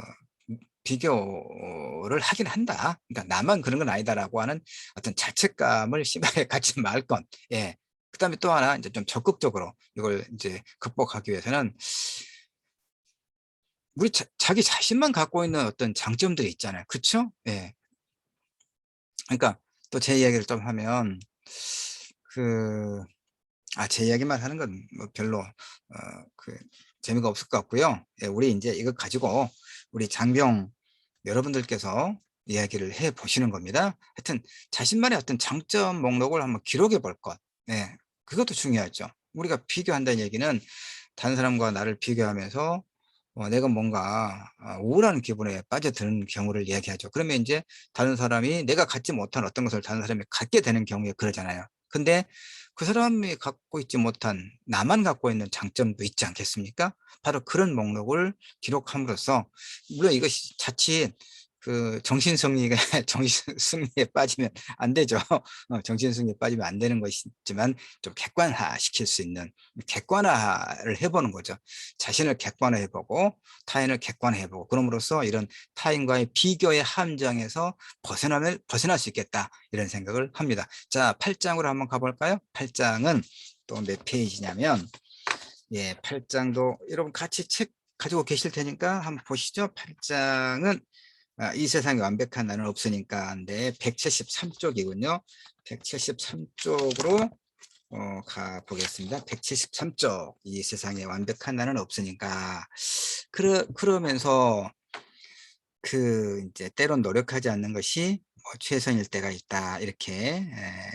비교를 하긴 한다. 그러니까 나만 그런 건 아니다라고 하는 어떤 자책감을 심하게 갖지 말 것. 예. 그다음에 또 하나 이제 좀 적극적으로 이걸 이제 극복하기 위해서는 우리 자기 자신만 갖고 있는 어떤 장점들이 있잖아요. 그쵸? 예. 그러니까 또 제 이야기를 좀 하면 그 제 이야기만 하는 건 뭐 별로 그 재미가 없을 것 같고요. 예, 우리 이제 이거 가지고 우리 장병 여러분들께서 이야기를 해 보시는 겁니다. 하여튼 자신만의 어떤 장점 목록을 한번 기록해 볼 것. 네, 그것도 중요하죠. 우리가 비교한다는 얘기는 다른 사람과 나를 비교하면서 내가 뭔가 우울한 기분에 빠져드는 경우를 이야기하죠. 그러면 이제 다른 사람이 내가 갖지 못한 어떤 것을 다른 사람이 갖게 되는 경우에 그러잖아요. 근데 그 사람이 갖고 있지 못한 나만 갖고 있는 장점도 있지 않겠습니까? 바로 그런 목록을 기록함으로써, 물론 이것이 자칫 그 정신승리가 정신승리에 빠지면 안 되죠. 정신승리에 빠지면 안 되는 것이지만 좀 객관화 시킬 수 있는, 객관화를 해보는 거죠. 자신을 객관화해보고 타인을 객관화해보고, 그럼으로써 이런 타인과의 비교의 함정에서 벗어날 수 있겠다, 이런 생각을 합니다. 자, 8장으로 한번 가볼까요? 8장은 또 몇 페이지냐면, 예, 8장도 여러분 같이 책 가지고 계실 테니까 한번 보시죠. 8장은 이 세상에 완벽한 나는 없으니까 인데 173쪽이군요. 173쪽으로 가 보겠습니다. 173쪽. 이 세상에 완벽한 나는 없으니까. 그러면서 이제 때론 노력하지 않는 것이 뭐 최선일 때가 있다, 이렇게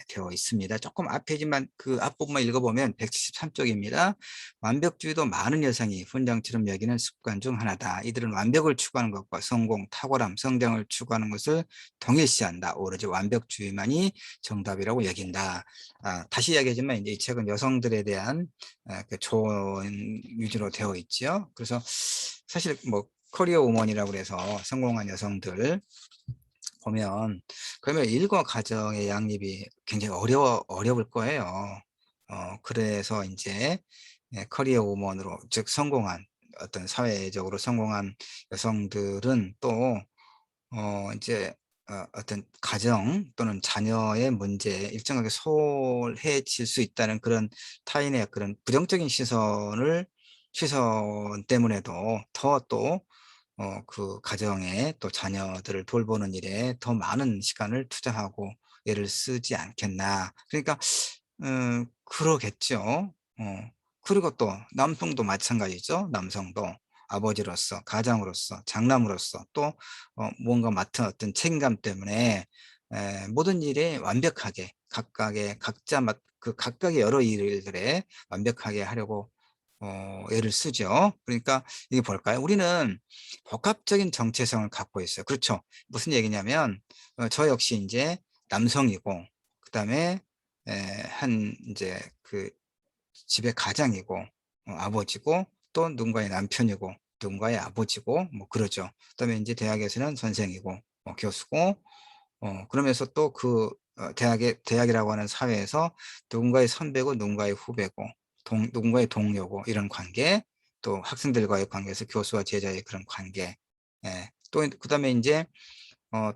되어 있습니다. 조금 앞 페이지만, 그 앞부분만 읽어보면 173쪽입니다. 완벽주의도 많은 여성이 훈장처럼 여기는 습관 중 하나다. 이들은 완벽을 추구하는 것과 성공, 탁월함, 성장을 추구하는 것을 동일시한다. 오로지 완벽주의만이 정답이라고 여긴다. 다시 이야기하지만 이제 이 책은 여성들에 대한 그 조언 위주로 되어 있죠. 그래서 사실 뭐 커리어 우먼이라고 그래서 성공한 여성들 보면, 그러면 일과 가정의 양립이 굉장히 어려울 거예요. 그래서 이제 커리어 우먼으로, 즉 성공한, 어떤 사회적으로 성공한 여성들은 또 이제 어떤 가정 또는 자녀의 문제에 일정하게 소홀해질 수 있다는 그런 타인의 그런 부정적인 시선 때문에도 더 또 그 가정에 또 자녀들을 돌보는 일에 더 많은 시간을 투자하고 애를 쓰지 않겠나. 그러니까 그러겠죠. 그리고 또 남성도 마찬가지죠. 남성도 아버지로서, 가장으로서, 장남으로서 또 뭔가 맡은 어떤 책임감 때문에 모든 일에 완벽하게 각각의 각자 그 각각의 여러 일들에 완벽하게 하려고 애를 쓰죠. 그러니까 이게 뭘까요? 우리는 복합적인 정체성을 갖고 있어요. 그렇죠. 무슨 얘기냐면 저 역시 이제 남성이고 그다음에 이제 그 집의 가장이고 아버지고 또 누군가의 남편이고 누군가의 아버지고 뭐 그러죠. 그다음에 이제 대학에서는 선생이고 교수고 그러면서 또 그 대학이라고 하는 사회에서 누군가의 선배고 누군가의 후배고 누군가의 동료고 이런 관계, 또 학생들과의 관계에서 교수와 제자의 그런 관계, 또 그다음에 이제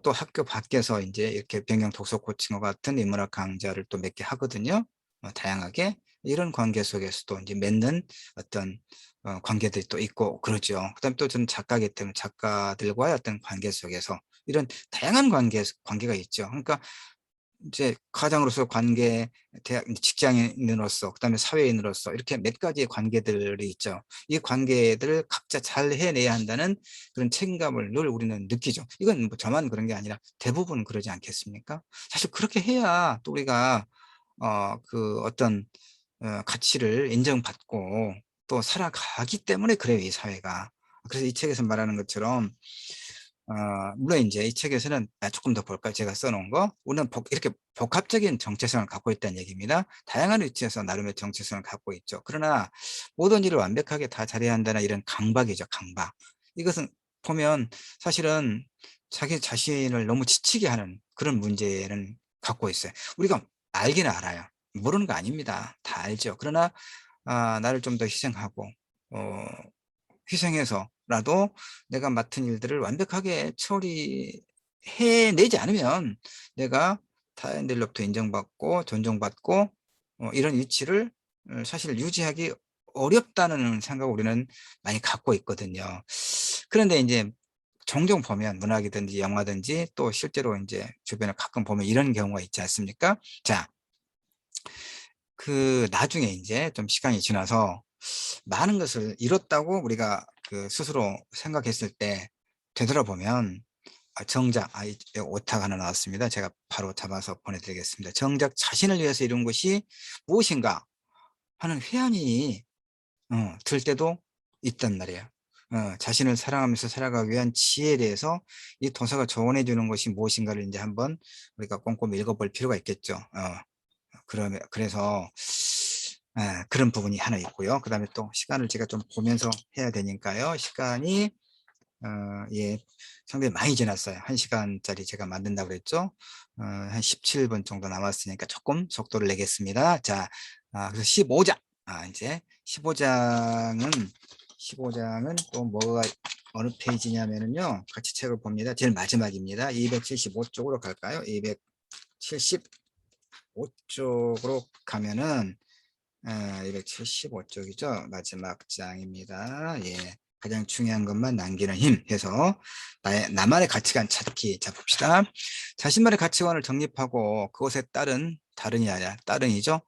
또 학교 밖에서 이제 이렇게 변경 독서 코칭과 같은 인문학 강좌를 또 몇 개 하거든요. 다양하게 이런 관계 속에서도 이제 맺는 어떤 관계들이 또 있고 그러죠. 그다음에 또 저는 작가이기 때문에 작가들과의 어떤 관계 속에서 이런 다양한 관계가 있죠. 그러니까 이제 가장으로서 관계, 대학 직장인으로서, 그다음에 사회인으로서 이렇게 몇 가지의 관계들이 있죠. 이 관계들을 각자 잘 해내야 한다는 그런 책임감을 늘 우리는 느끼죠. 이건 뭐 저만 그런 게 아니라 대부분 그러지 않겠습니까? 사실 그렇게 해야 또 우리가 그 어떤 가치를 인정받고 또 살아가기 때문에 그래요, 이 사회가. 그래서 이 책에서 말하는 것처럼 물론 이제 이 책에서는 조금 더 볼까요? 제가 써놓은 거. 우리는 이렇게 복합적인 정체성을 갖고 있다는 얘기입니다. 다양한 위치에서 나름의 정체성을 갖고 있죠. 그러나 모든 일을 완벽하게 다 잘해야 한다는 이런 강박이죠, 강박. 이것은 보면 사실은 자기 자신을 너무 지치게 하는 그런 문제는 갖고 있어요. 우리가 알기는 알아요. 모르는 거 아닙니다. 다 알죠. 그러나 나를 좀 더 희생하고 어, 희생해서라도 내가 맡은 일들을 완벽하게 처리해내지 않으면 내가 타인들로부터 인정받고 존중받고 이런 위치를 사실 유지하기 어렵다는 생각을 우리는 많이 갖고 있거든요. 그런데 이제 종종 보면 문학이든지 영화든지 또 실제로 이제 주변에 가끔 보면 이런 경우가 있지 않습니까? 자, 그 나중에 이제 좀 시간이 지나서 많은 것을 잃었다고 우리가 그 스스로 생각했을 때 되돌아보면 정작 오타가 하나 나왔습니다. 제가 바로 잡아서 보내드리겠습니다. 정작 자신을 위해서 이룬 것이 무엇인가 하는 회한이 들 때도 있단 말이에요. 자신을 사랑하면서 살아가기 위한 지혜에 대해서 이 도서가 조언해 주는 것이 무엇인가를 이제 한번 우리가 꼼꼼히 읽어볼 필요가 있겠죠. 그래서 그런 부분이 하나 있고요. 그 다음에 또 시간을 제가 좀 보면서 해야 되니까요. 시간이 예, 상당히 많이 지났어요. 1시간짜리 제가 만든다고 그랬죠. 한 17분 정도 남았으니까 조금 속도를 내겠습니다. 자, 그래서 15장. 이제 15장은 또 뭐가 어느 페이지냐면은요. 같이 책을 봅니다. 제일 마지막입니다. 275쪽으로 갈까요? 275쪽으로 가면은 275쪽이죠. 마지막 장입니다. 예. 가장 중요한 것만 남기는 힘 해서 나만의 가치관 찾기. 자, 봅시다. 자신만의 가치관을 정립하고 그것에 따른 다른이 아니라 따른이죠.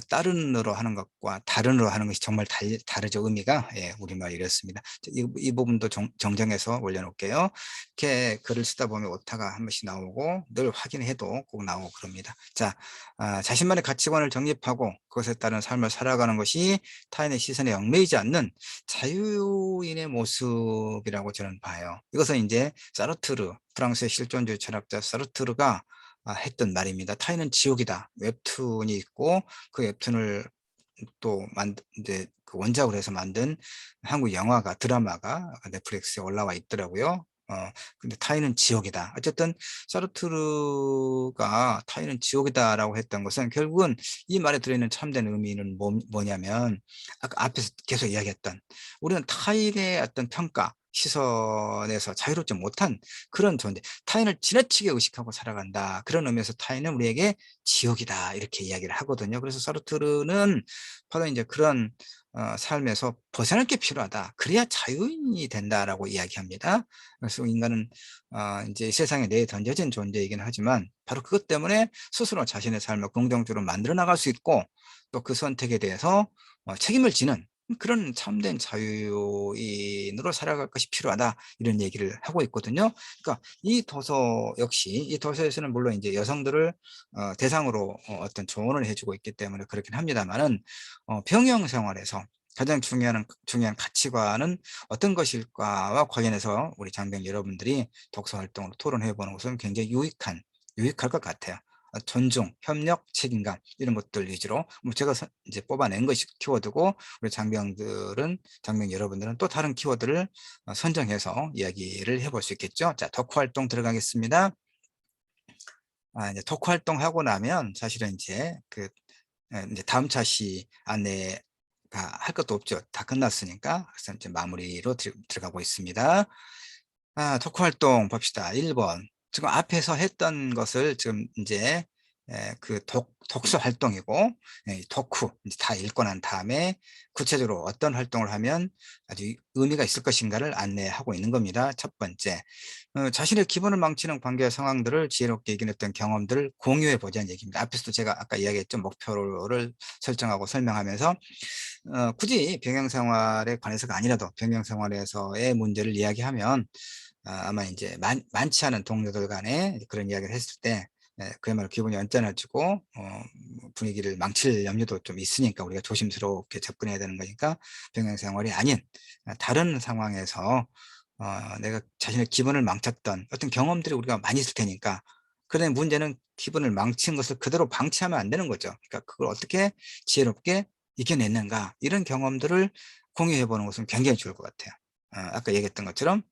따른으로 하는 것과 다른으로 하는 것이 정말 다르죠. 의미가. 예, 우리말 이렇습니다. 이 부분도 정정해서 올려놓을게요. 이렇게 글을 쓰다 보면 오타가 한 번씩 나오고 늘 확인해도 꼭 나오고 그럽니다. 자, 자신만의 가치관을 정립하고 그것에 따른 삶을 살아가는 것이 타인의 시선에 얽매이지 않는 자유인의 모습이라고 저는 봐요. 이것은 이제 사르트르, 프랑스의 실존주의 철학자 사르트르가 했던 말입니다. 타인은 지옥이다. 웹툰이 있고 그 웹툰을 또 이제 그 원작으로 해서 만든 한국 영화가 드라마가 넷플릭스에 올라와 있더라고요. 근데 타인은 지옥이다. 어쨌든 사르트르가 타인은 지옥이다라고 했던 것은 결국은 이 말에 들어있는 참된 의미는 뭐냐면 아까 앞에서 계속 이야기했던 우리는 타인의 어떤 평가 시선에서 자유롭지 못한 그런 존재, 타인을 지나치게 의식하고 살아간다. 그런 의미에서 타인은 우리에게 지옥이다. 이렇게 이야기를 하거든요. 그래서 사르트르는 바로 이제 그런 삶에서 벗어날 게 필요하다. 그래야 자유인이 된다라고 이야기합니다. 그래서 인간은 이제 세상에 내던져진 존재이긴 하지만 바로 그것 때문에 스스로 자신의 삶을 긍정적으로 만들어 나갈 수 있고 또 그 선택에 대해서 책임을 지는 그런 참된 자유인으로 살아갈 것이 필요하다. 이런 얘기를 하고 있거든요. 그러니까 이 도서 역시 이 도서에서는 물론 이제 여성들을 대상으로 어떤 조언을 해 주고 있기 때문에 그렇긴 합니다마는 병영 생활에서 가장 중요한 가치관은 어떤 것일까와 관련해서 우리 장병 여러분들이 독서 활동으로 토론해 보는 것은 굉장히 유익할 것 같아요. 존중, 협력, 책임감 이런 것들 위주로 뭐 제가 이제 뽑아낸 것이 키워드고 우리 장병 여러분들은 또 다른 키워드를 선정해서 이야기를 해볼 수 있겠죠. 자, 덕후 활동 들어가겠습니다. 이제 덕후 활동하고 나면 사실은 이제 이제 다음 차시 안내가 할 것도 없죠. 다 끝났으니까. 그래서 이제 마무리로 들어가고 있습니다. 덕후 활동 봅시다. 1번. 지금 앞에서 했던 것을 지금 이제 독서 활동이고, 덕후 이제 다 읽고 난 다음에 구체적으로 어떤 활동을 하면 아주 의미가 있을 것인가를 안내하고 있는 겁니다. 첫 번째, 자신의 기분을 망치는 관계 상황들을 지혜롭게 이겨냈던 경험들을 공유해 보자는 얘기입니다. 앞에서도 제가 아까 이야기했죠. 목표를 설정하고 설명하면서 굳이 병영생활에 관해서가 아니라도 병영생활에서의 문제를 이야기하면 아마 이제 많지 않은 동료들 간에 그런 이야기를 했을 때 그야말로 기분이 언짢아지고 분위기를 망칠 염려도 좀 있으니까 우리가 조심스럽게 접근해야 되는 거니까 병영생활이 아닌 다른 상황에서 내가 자신의 기분을 망쳤던 어떤 경험들이 우리가 많이 있을 테니까 그런데 문제는 기분을 망친 것을 그대로 방치하면 안 되는 거죠. 그러니까 그걸 어떻게 지혜롭게 이겨냈는가 이런 경험들을 공유해 보는 것은 굉장히 좋을 것 같아요. 아까 얘기했던 것처럼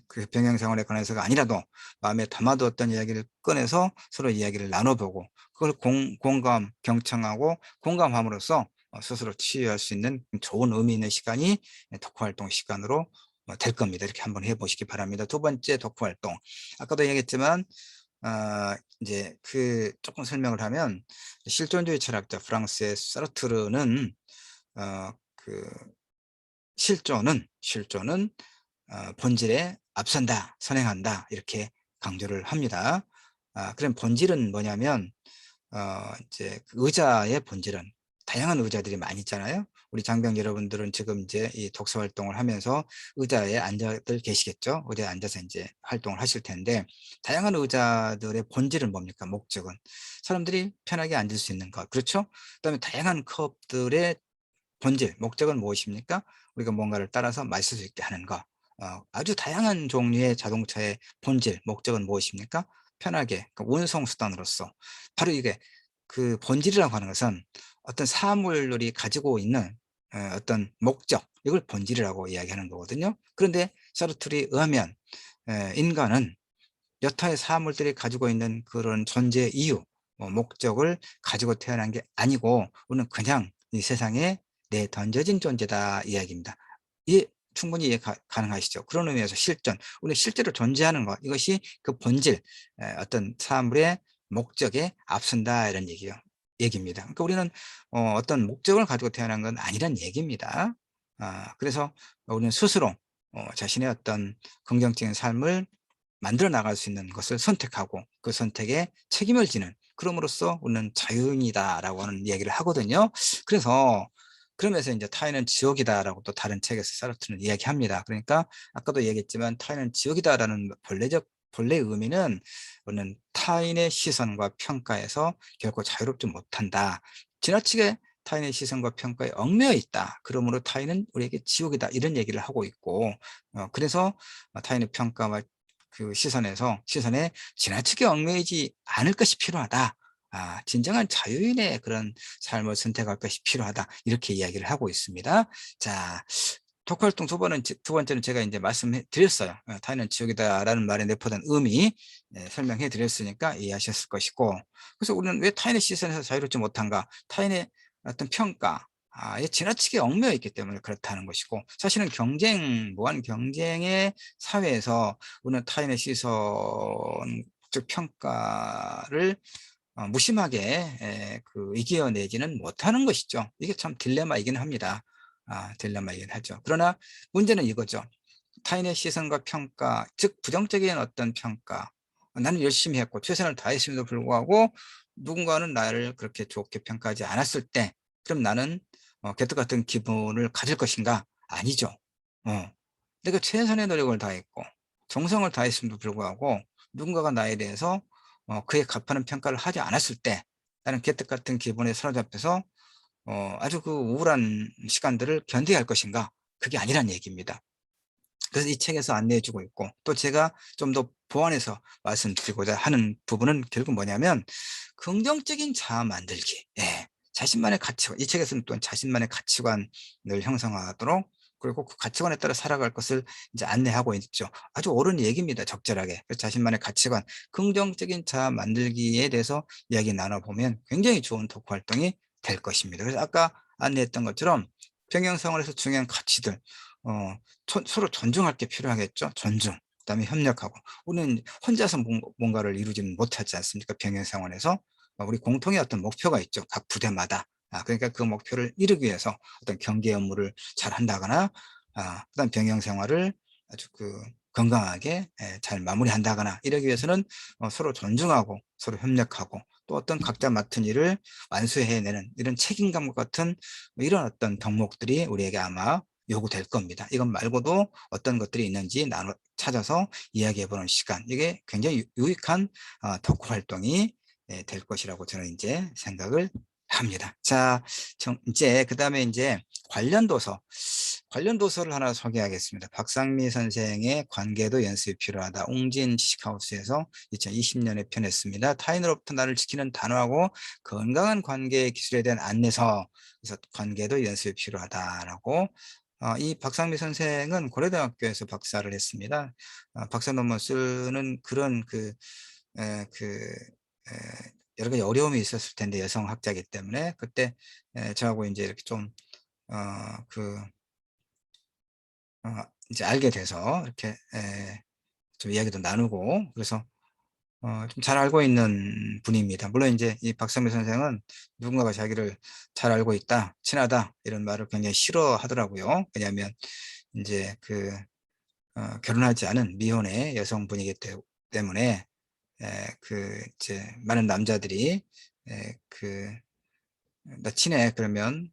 그 병행생활에 관해서가 아니라도 마음에 담아두었던 이야기를 꺼내서 서로 이야기를 나눠보고 그걸 공감, 경청하고 공감함으로써 스스로 치유할 수 있는 좋은 의미 있는 시간이 덕후활동 시간으로 될 겁니다. 이렇게 한번 해보시기 바랍니다. 두 번째 덕후활동. 아까도 얘기했지만 이제 조금 설명을 하면 실존주의 철학자 프랑스의 사르트르는 그 실존은 본질에 앞선다, 선행한다 이렇게 강조를 합니다. 그럼 본질은 뭐냐면 이제 그 의자의 본질은 다양한 의자들이 많이 있잖아요. 우리 장병 여러분들은 지금 이제 이 독서 활동을 하면서 의자에 앉아들 계시겠죠. 의자에 앉아서 이제 활동을 하실 텐데 다양한 의자들의 본질은 뭡니까? 목적은 사람들이 편하게 앉을 수 있는 것. 그렇죠? 그다음에 다양한 컵들의 본질, 목적은 무엇입니까? 우리가 뭔가를 따라서 마실 수 있게 하는 것. 아주 다양한 종류의 자동차의 본질, 목적은 무엇입니까? 편하게, 운송수단으로서. 바로 이게 그 본질이라고 하는 것은 어떤 사물들이 가지고 있는 어떤 목적, 이걸 본질이라고 이야기하는 거거든요. 그런데 사르트르에 의하면 인간은 여타의 사물들이 가지고 있는 그런 존재 이유, 목적을 가지고 태어난 게 아니고 우리는 그냥 이 세상에 던져진 존재다 이야기입니다. 이 충분히 이해 가능하시죠? 그런 의미에서 우리 실제로 존재하는 것, 이것이 그 본질, 어떤 사물의 목적에 앞선다 이런 얘기입니다. 그러니까 우리는 어떤 목적을 가지고 태어난 건 아니란 얘기입니다. 그래서 우리는 스스로 자신의 어떤 긍정적인 삶을 만들어 나갈 수 있는 것을 선택하고 그 선택에 책임을 지는, 그럼으로써 우리는 자유인이다라고 하는 얘기를 하거든요. 그러면서 이제 타인은 지옥이다라고 또 다른 책에서 사르트르는 이야기합니다. 그러니까 아까도 얘기했지만 타인은 지옥이다라는 본래 의미는 우리는 타인의 시선과 평가에서 결코 자유롭지 못한다. 지나치게 타인의 시선과 평가에 얽매여 있다. 그러므로 타인은 우리에게 지옥이다. 이런 얘기를 하고 있고, 그래서 타인의 평가와 그 시선에 지나치게 얽매이지 않을 것이 필요하다. 진정한 자유인의 그런 삶을 선택할 것이 필요하다. 이렇게 이야기를 하고 있습니다. 자, 독활동 두 번째는 제가 이제 말씀해 드렸어요. 타인은 지옥이다라는 말에 내포된 의미 설명해 드렸으니까 이해하셨을 것이고, 그래서 우리는 왜 타인의 시선에서 자유롭지 못한가? 타인의 어떤 평가, 지나치게 얽매여 있기 때문에 그렇다는 것이고, 사실은 무한 경쟁의 사회에서 우리는 타인의 시선, 즉 평가를 무심하게 이겨내지는 못하는 것이죠. 이게 참 딜레마이긴 합니다. 딜레마이긴 하죠. 그러나 문제는 이거죠. 타인의 시선과 평가, 즉 부정적인 어떤 평가, 나는 열심히 했고 최선을 다했음에도 불구하고 누군가는 나를 그렇게 좋게 평가하지 않았을 때, 그럼 나는 개떡 같은 기분을 가질 것인가? 아니죠. 내가 최선의 노력을 다했고 정성을 다했음에도 불구하고 누군가가 나에 대해서 그에 값하는 평가를 하지 않았을 때 나는 개떡 같은 기분에 사로잡혀서 아주 그 우울한 시간들을 견뎌야 할 것인가? 그게 아니란 얘기입니다. 그래서 이 책에서 안내해 주고 있고, 또 제가 좀 더 보완해서 말씀드리고자 하는 부분은 결국 뭐냐면 긍정적인 자아 만들기. 예. 자신만의 가치관, 이 책에서는 또 자신만의 가치관을 형성하도록, 그리고 그 가치관에 따라 살아갈 것을 이제 안내하고 있죠. 아주 옳은 얘기입니다. 적절하게. 그래서 자신만의 가치관, 긍정적인 자아 만들기에 대해서 이야기 나눠보면 굉장히 좋은 독후 활동이 될 것입니다. 그래서 아까 안내했던 것처럼 평형생활에서 중요한 가치들, 어, 서로 존중할 게 필요하겠죠. 존중. 그다음에 협력하고. 우리는 혼자서 뭔가를 이루지는 못하지 않습니까? 병영상원에서. 우리 공통의 어떤 목표가 있죠. 각 부대마다. 그러니까 그 목표를 이루기 위해서 어떤 경계 업무를 잘 한다거나, 그다음 병영 생활을 아주 그 건강하게 잘 마무리한다거나, 이러기 위해서는 서로 존중하고 서로 협력하고 또 어떤 각자 맡은 일을 완수해내는 이런 책임감 같은 이런 어떤 덕목들이 우리에게 아마 요구될 겁니다. 이것 말고도 어떤 것들이 있는지 찾아서 이야기해보는 시간, 이게 굉장히 유익한 덕후 활동이 될 것이라고 저는 이제 생각을 합니다. 자, 이제 그 다음에 이제 관련 도서를 하나 소개하겠습니다. 박상미 선생의 관계도 연습이 필요하다. 웅진 지식하우스에서 2020년에 펴냈습니다. 타인으로부터 나를 지키는 단호하고 건강한 관계 기술에 대한 안내서. 그래서 관계도 연습이 필요하다라고. 이 박상미 선생은 고려대학교에서 박사를 했습니다. 박사 논문 쓰는 그런 여러 가지 어려움이 있었을 텐데, 여성학자이기 때문에 그때 저하고 이제 이렇게 좀 이제 알게 돼서 이렇게 좀 이야기도 나누고, 그래서 좀 잘 알고 있는 분입니다. 물론 이제 이 박상미 선생은 누군가가 자기를 잘 알고 있다, 친하다 이런 말을 굉장히 싫어하더라고요. 왜냐하면 이제 결혼하지 않은 미혼의 여성분이기 때문에 이제 많은 남자들이 나 친해 그러면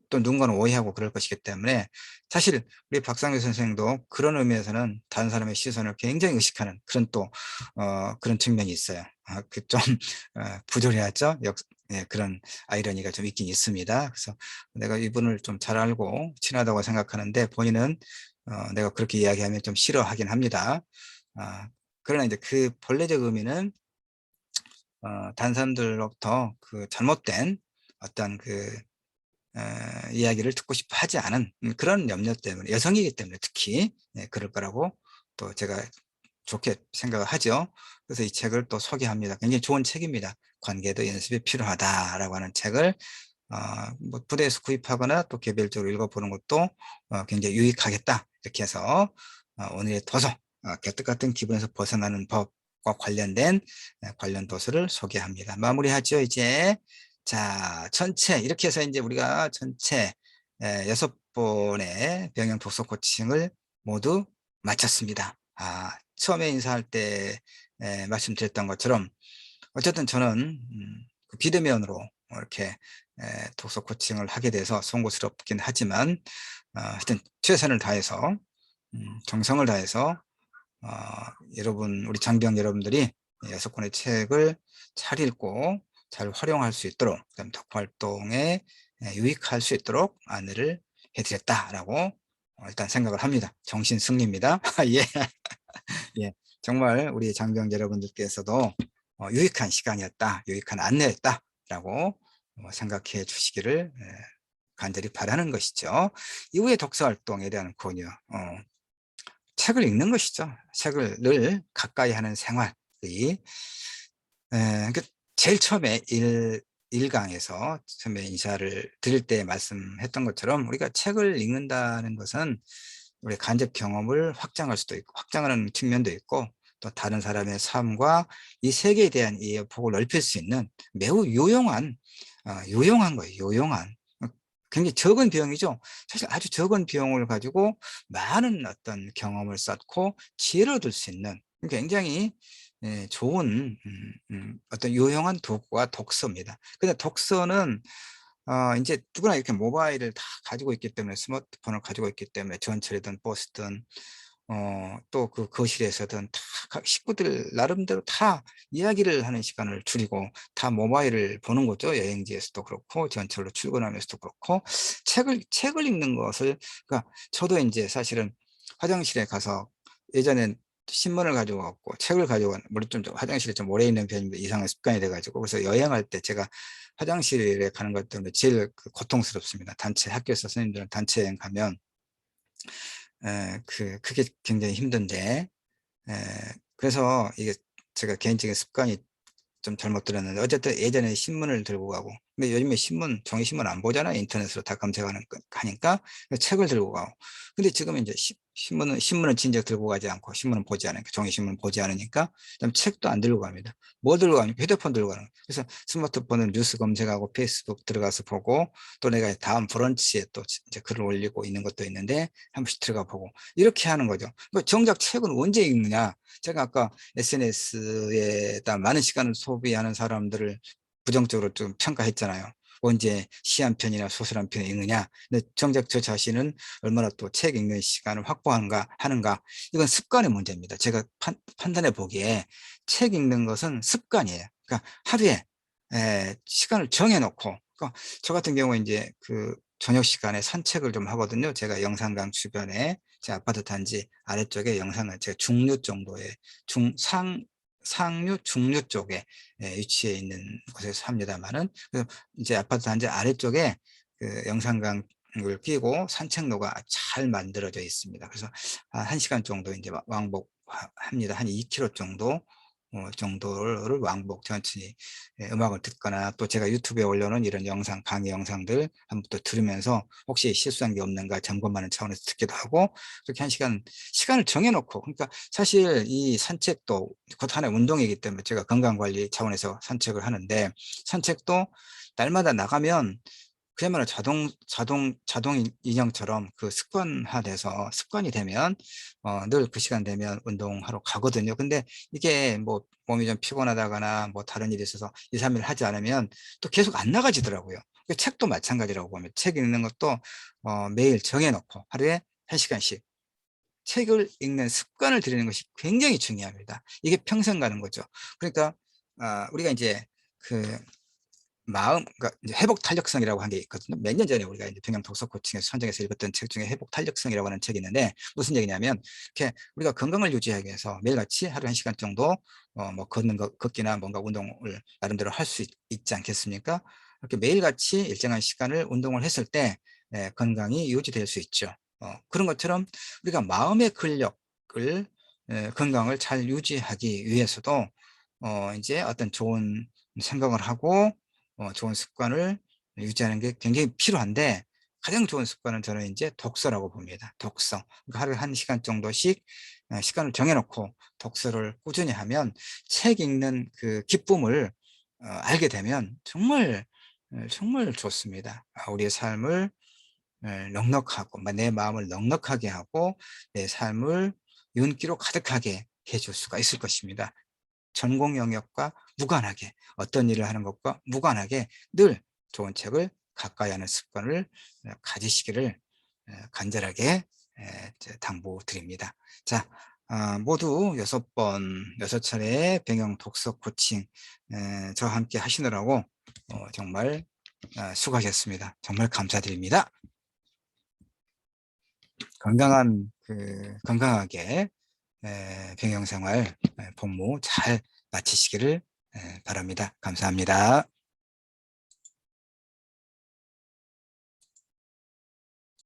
또 누군가는 오해하고 그럴 것이기 때문에, 사실 우리 박상규 선생도 그런 의미에서는 다른 사람의 시선을 굉장히 의식하는 그런 또 그런 측면이 있어요. 좀 부조리하죠. 그런 아이러니가 좀 있긴 있습니다. 그래서 내가 이분을 좀 잘 알고 친하다고 생각하는데, 본인은 내가 그렇게 이야기하면 좀 싫어하긴 합니다. 그러나 이제 그 본래적 의미는 다른 사람들로부터 그 잘못된 어떤 이야기를 듣고 싶어 하지 않은 그런 염려 때문에, 여성이기 때문에 특히 그럴 거라고 또 제가 좋게 생각을 하죠. 그래서 이 책을 또 소개합니다. 굉장히 좋은 책입니다. 관계도 연습이 필요하다라고 하는 책을 뭐 부대에서 구입하거나 또 개별적으로 읽어보는 것도 굉장히 유익하겠다, 이렇게 해서 오늘의 도서, 개떡 같은 기분에서 벗어나는 법과 관련된 관련 도서를 소개합니다. 마무리하죠, 이제. 자, 전체 이렇게 해서 이제 우리가 전체 6번의 병영 독서 코칭을 모두 마쳤습니다. 처음에 인사할 때 말씀드렸던 것처럼 어쨌든 저는 그 비대면으로 이렇게 독서 코칭을 하게 돼서 송구스럽긴 하지만 하여튼 최선을 다해서 정성을 다해서 어, 여러분, 우리 장병 여러분들이 6권의 책을 잘 읽고 잘 활용할 수 있도록, 그다음 덕후 활동에 유익할 수 있도록 안내를 해드렸다라고 일단 생각을 합니다. 정신 승리입니다. 예. 예. 정말 우리 장병 여러분들께서도 유익한 시간이었다, 유익한 안내였다라고 생각해 주시기를 간절히 바라는 것이죠. 이후에 독서 활동에 대한 권유, 책을 읽는 것이죠. 책을 늘 가까이 하는 생활이, 그 제일 처음에 1강에서 처음에 인사를 드릴 때 말씀했던 것처럼, 우리가 책을 읽는다는 것은 우리 간접 경험을 확장할 수도 있고, 확장하는 측면도 있고, 또 다른 사람의 삶과 이 세계에 대한 이해 폭을 넓힐 수 있는 매우 유용한 거예요. 유용한. 굉장히 적은 비용이죠. 사실 아주 적은 비용을 가지고 많은 어떤 경험을 쌓고 지혜를 얻을 수 있는 굉장히 좋은 어떤 유용한 도구가 독서입니다. 근데 독서는 인제 누구나 이렇게 모바일을 다 가지고 있기 때문에, 스마트폰을 가지고 있기 때문에 전철이든 버스든 또 그 거실에서든 다 각 식구들 나름대로 다 이야기를 하는 시간을 줄이고 다 모바일을 보는 거죠. 여행지에서도 그렇고 전철로 출근하면서도 그렇고. 책을 읽는 것을, 그러니까 저도 인제 사실은 화장실에 가서 예전엔 신문을 가지고 갔고 책을 가지고 물론 좀 화장실에 좀 오래 있는 편인데 이상한 습관이 돼 가지고, 그래서 여행할 때 제가 화장실에 가는 것 때문에 제일 고통스럽습니다. 단체 학교에서 선생님들은 단체 여행 가면 그게 굉장히 힘든데, 그래서 이게 제가 개인적인 습관이 좀 잘못 들었는데, 어쨌든 예전에 신문을 들고 가고, 근데 요즘에 종이 신문 안 보잖아요. 인터넷으로 다 검색하는 거 하니까. 책을 들고 가고. 근데 지금 이제 신문은 진작 들고 가지 않고, 신문은 보지 않으니까, 종이 신문은 보지 않으니까, 그다음 책도 안 들고 갑니다. 뭐 들고 가니까 휴대폰 들고 가는 거예요. 그래서 스마트폰은 뉴스 검색하고 페이스북 들어가서 보고, 또 내가 다음 브런치에 또 이제 글을 올리고 있는 것도 있는데 한 번씩 들어가 보고, 이렇게 하는 거죠. 정작 책은 언제 읽느냐? 제가 아까 SNS에다 많은 시간을 소비하는 사람들을 부정적으로 좀 평가했잖아요. 언제 시 한 편이나 소설 한 편을 읽느냐. 근데 정작 저 자신은 얼마나 또 책 읽는 시간을 하는가. 이건 습관의 문제입니다. 제가 판단해 보기에 책 읽는 것은 습관이에요. 그러니까 하루에 시간을 정해 놓고, 그러니까 저 같은 경우에 이제 그 저녁 시간에 산책을 좀 하거든요. 제가 영산강 주변에 제 아파트 단지 아래쪽에 영산강, 제가 중류 정도의 상류 중류 쪽에 위치해 있는 곳에서 삽니다만은, 이제 아파트 단지 아래쪽에 그 영산강을 끼고 산책로가 잘 만들어져 있습니다. 그래서 한 1시간 정도 이제 왕복합니다. 한 2km 정도를 왕복 천천히 음악을 듣거나, 또 제가 유튜브에 올려놓은 이런 강의 영상들 한번 또 들으면서 혹시 실수한 게 없는가 점검하는 차원에서 듣기도 하고, 그렇게 1시간을 정해놓고. 그러니까 사실 이 산책도 그것 하나의 운동이기 때문에 제가 건강관리 차원에서 산책을 하는데, 산책도 날마다 나가면 그야말로 자동 인형처럼 그 습관화돼서, 습관이 되면 늘 그 시간 되면 운동하러 가거든요. 근데 이게 뭐 몸이 좀 피곤하다거나 뭐 다른 일이 있어서 2-3일 하지 않으면 또 계속 안 나가지더라고요. 책도 마찬가지라고 보면, 책 읽는 것도 매일 정해 놓고 하루에 1시간씩 책을 읽는 습관을 들이는 것이 굉장히 중요합니다. 이게 평생 가는 거죠. 그러니까 우리가 이제 그 그러니까 이제 회복 탄력성이라고 한 게 있거든요. 몇 년 전에 우리가 이제 평양 독서 코칭에서 선정해서 읽었던 책 중에 회복 탄력성이라고 하는 책이 있는데, 무슨 얘기냐면 이렇게 우리가 건강을 유지하기 위해서 매일같이 하루 1시간 정도 뭐 걷기나 뭔가 운동을 나름대로 할 수 있지 않겠습니까? 이렇게 매일같이 일정한 시간을 운동을 했을 때 건강이 유지될 수 있죠. 그런 것처럼 우리가 마음의 근력을, 건강을 잘 유지하기 위해서도 이제 어떤 좋은 생각을 하고 좋은 습관을 유지하는 게 굉장히 필요한데, 가장 좋은 습관은 저는 이제 독서라고 봅니다. 독서. 그러니까 하루에 1시간 정도씩 시간을 정해 놓고 독서를 꾸준히 하면, 책 읽는 그 기쁨을 알게 되면 정말 좋습니다. 우리의 삶을 넉넉하고, 내 마음을 넉넉하게 하고 내 삶을 윤기로 가득하게 해줄 수가 있을 것입니다. 전공 영역과 무관하게, 어떤 일을 하는 것과 무관하게 늘 좋은 책을 가까이 하는 습관을 가지시기를 간절하게 당부드립니다. 자, 모두 6차례 병영 독서 코칭 저와 함께 하시느라고 정말 수고하셨습니다. 정말 감사드립니다. 건강하게 병영 생활 복무 잘 마치시기를 바랍니다. 감사합니다.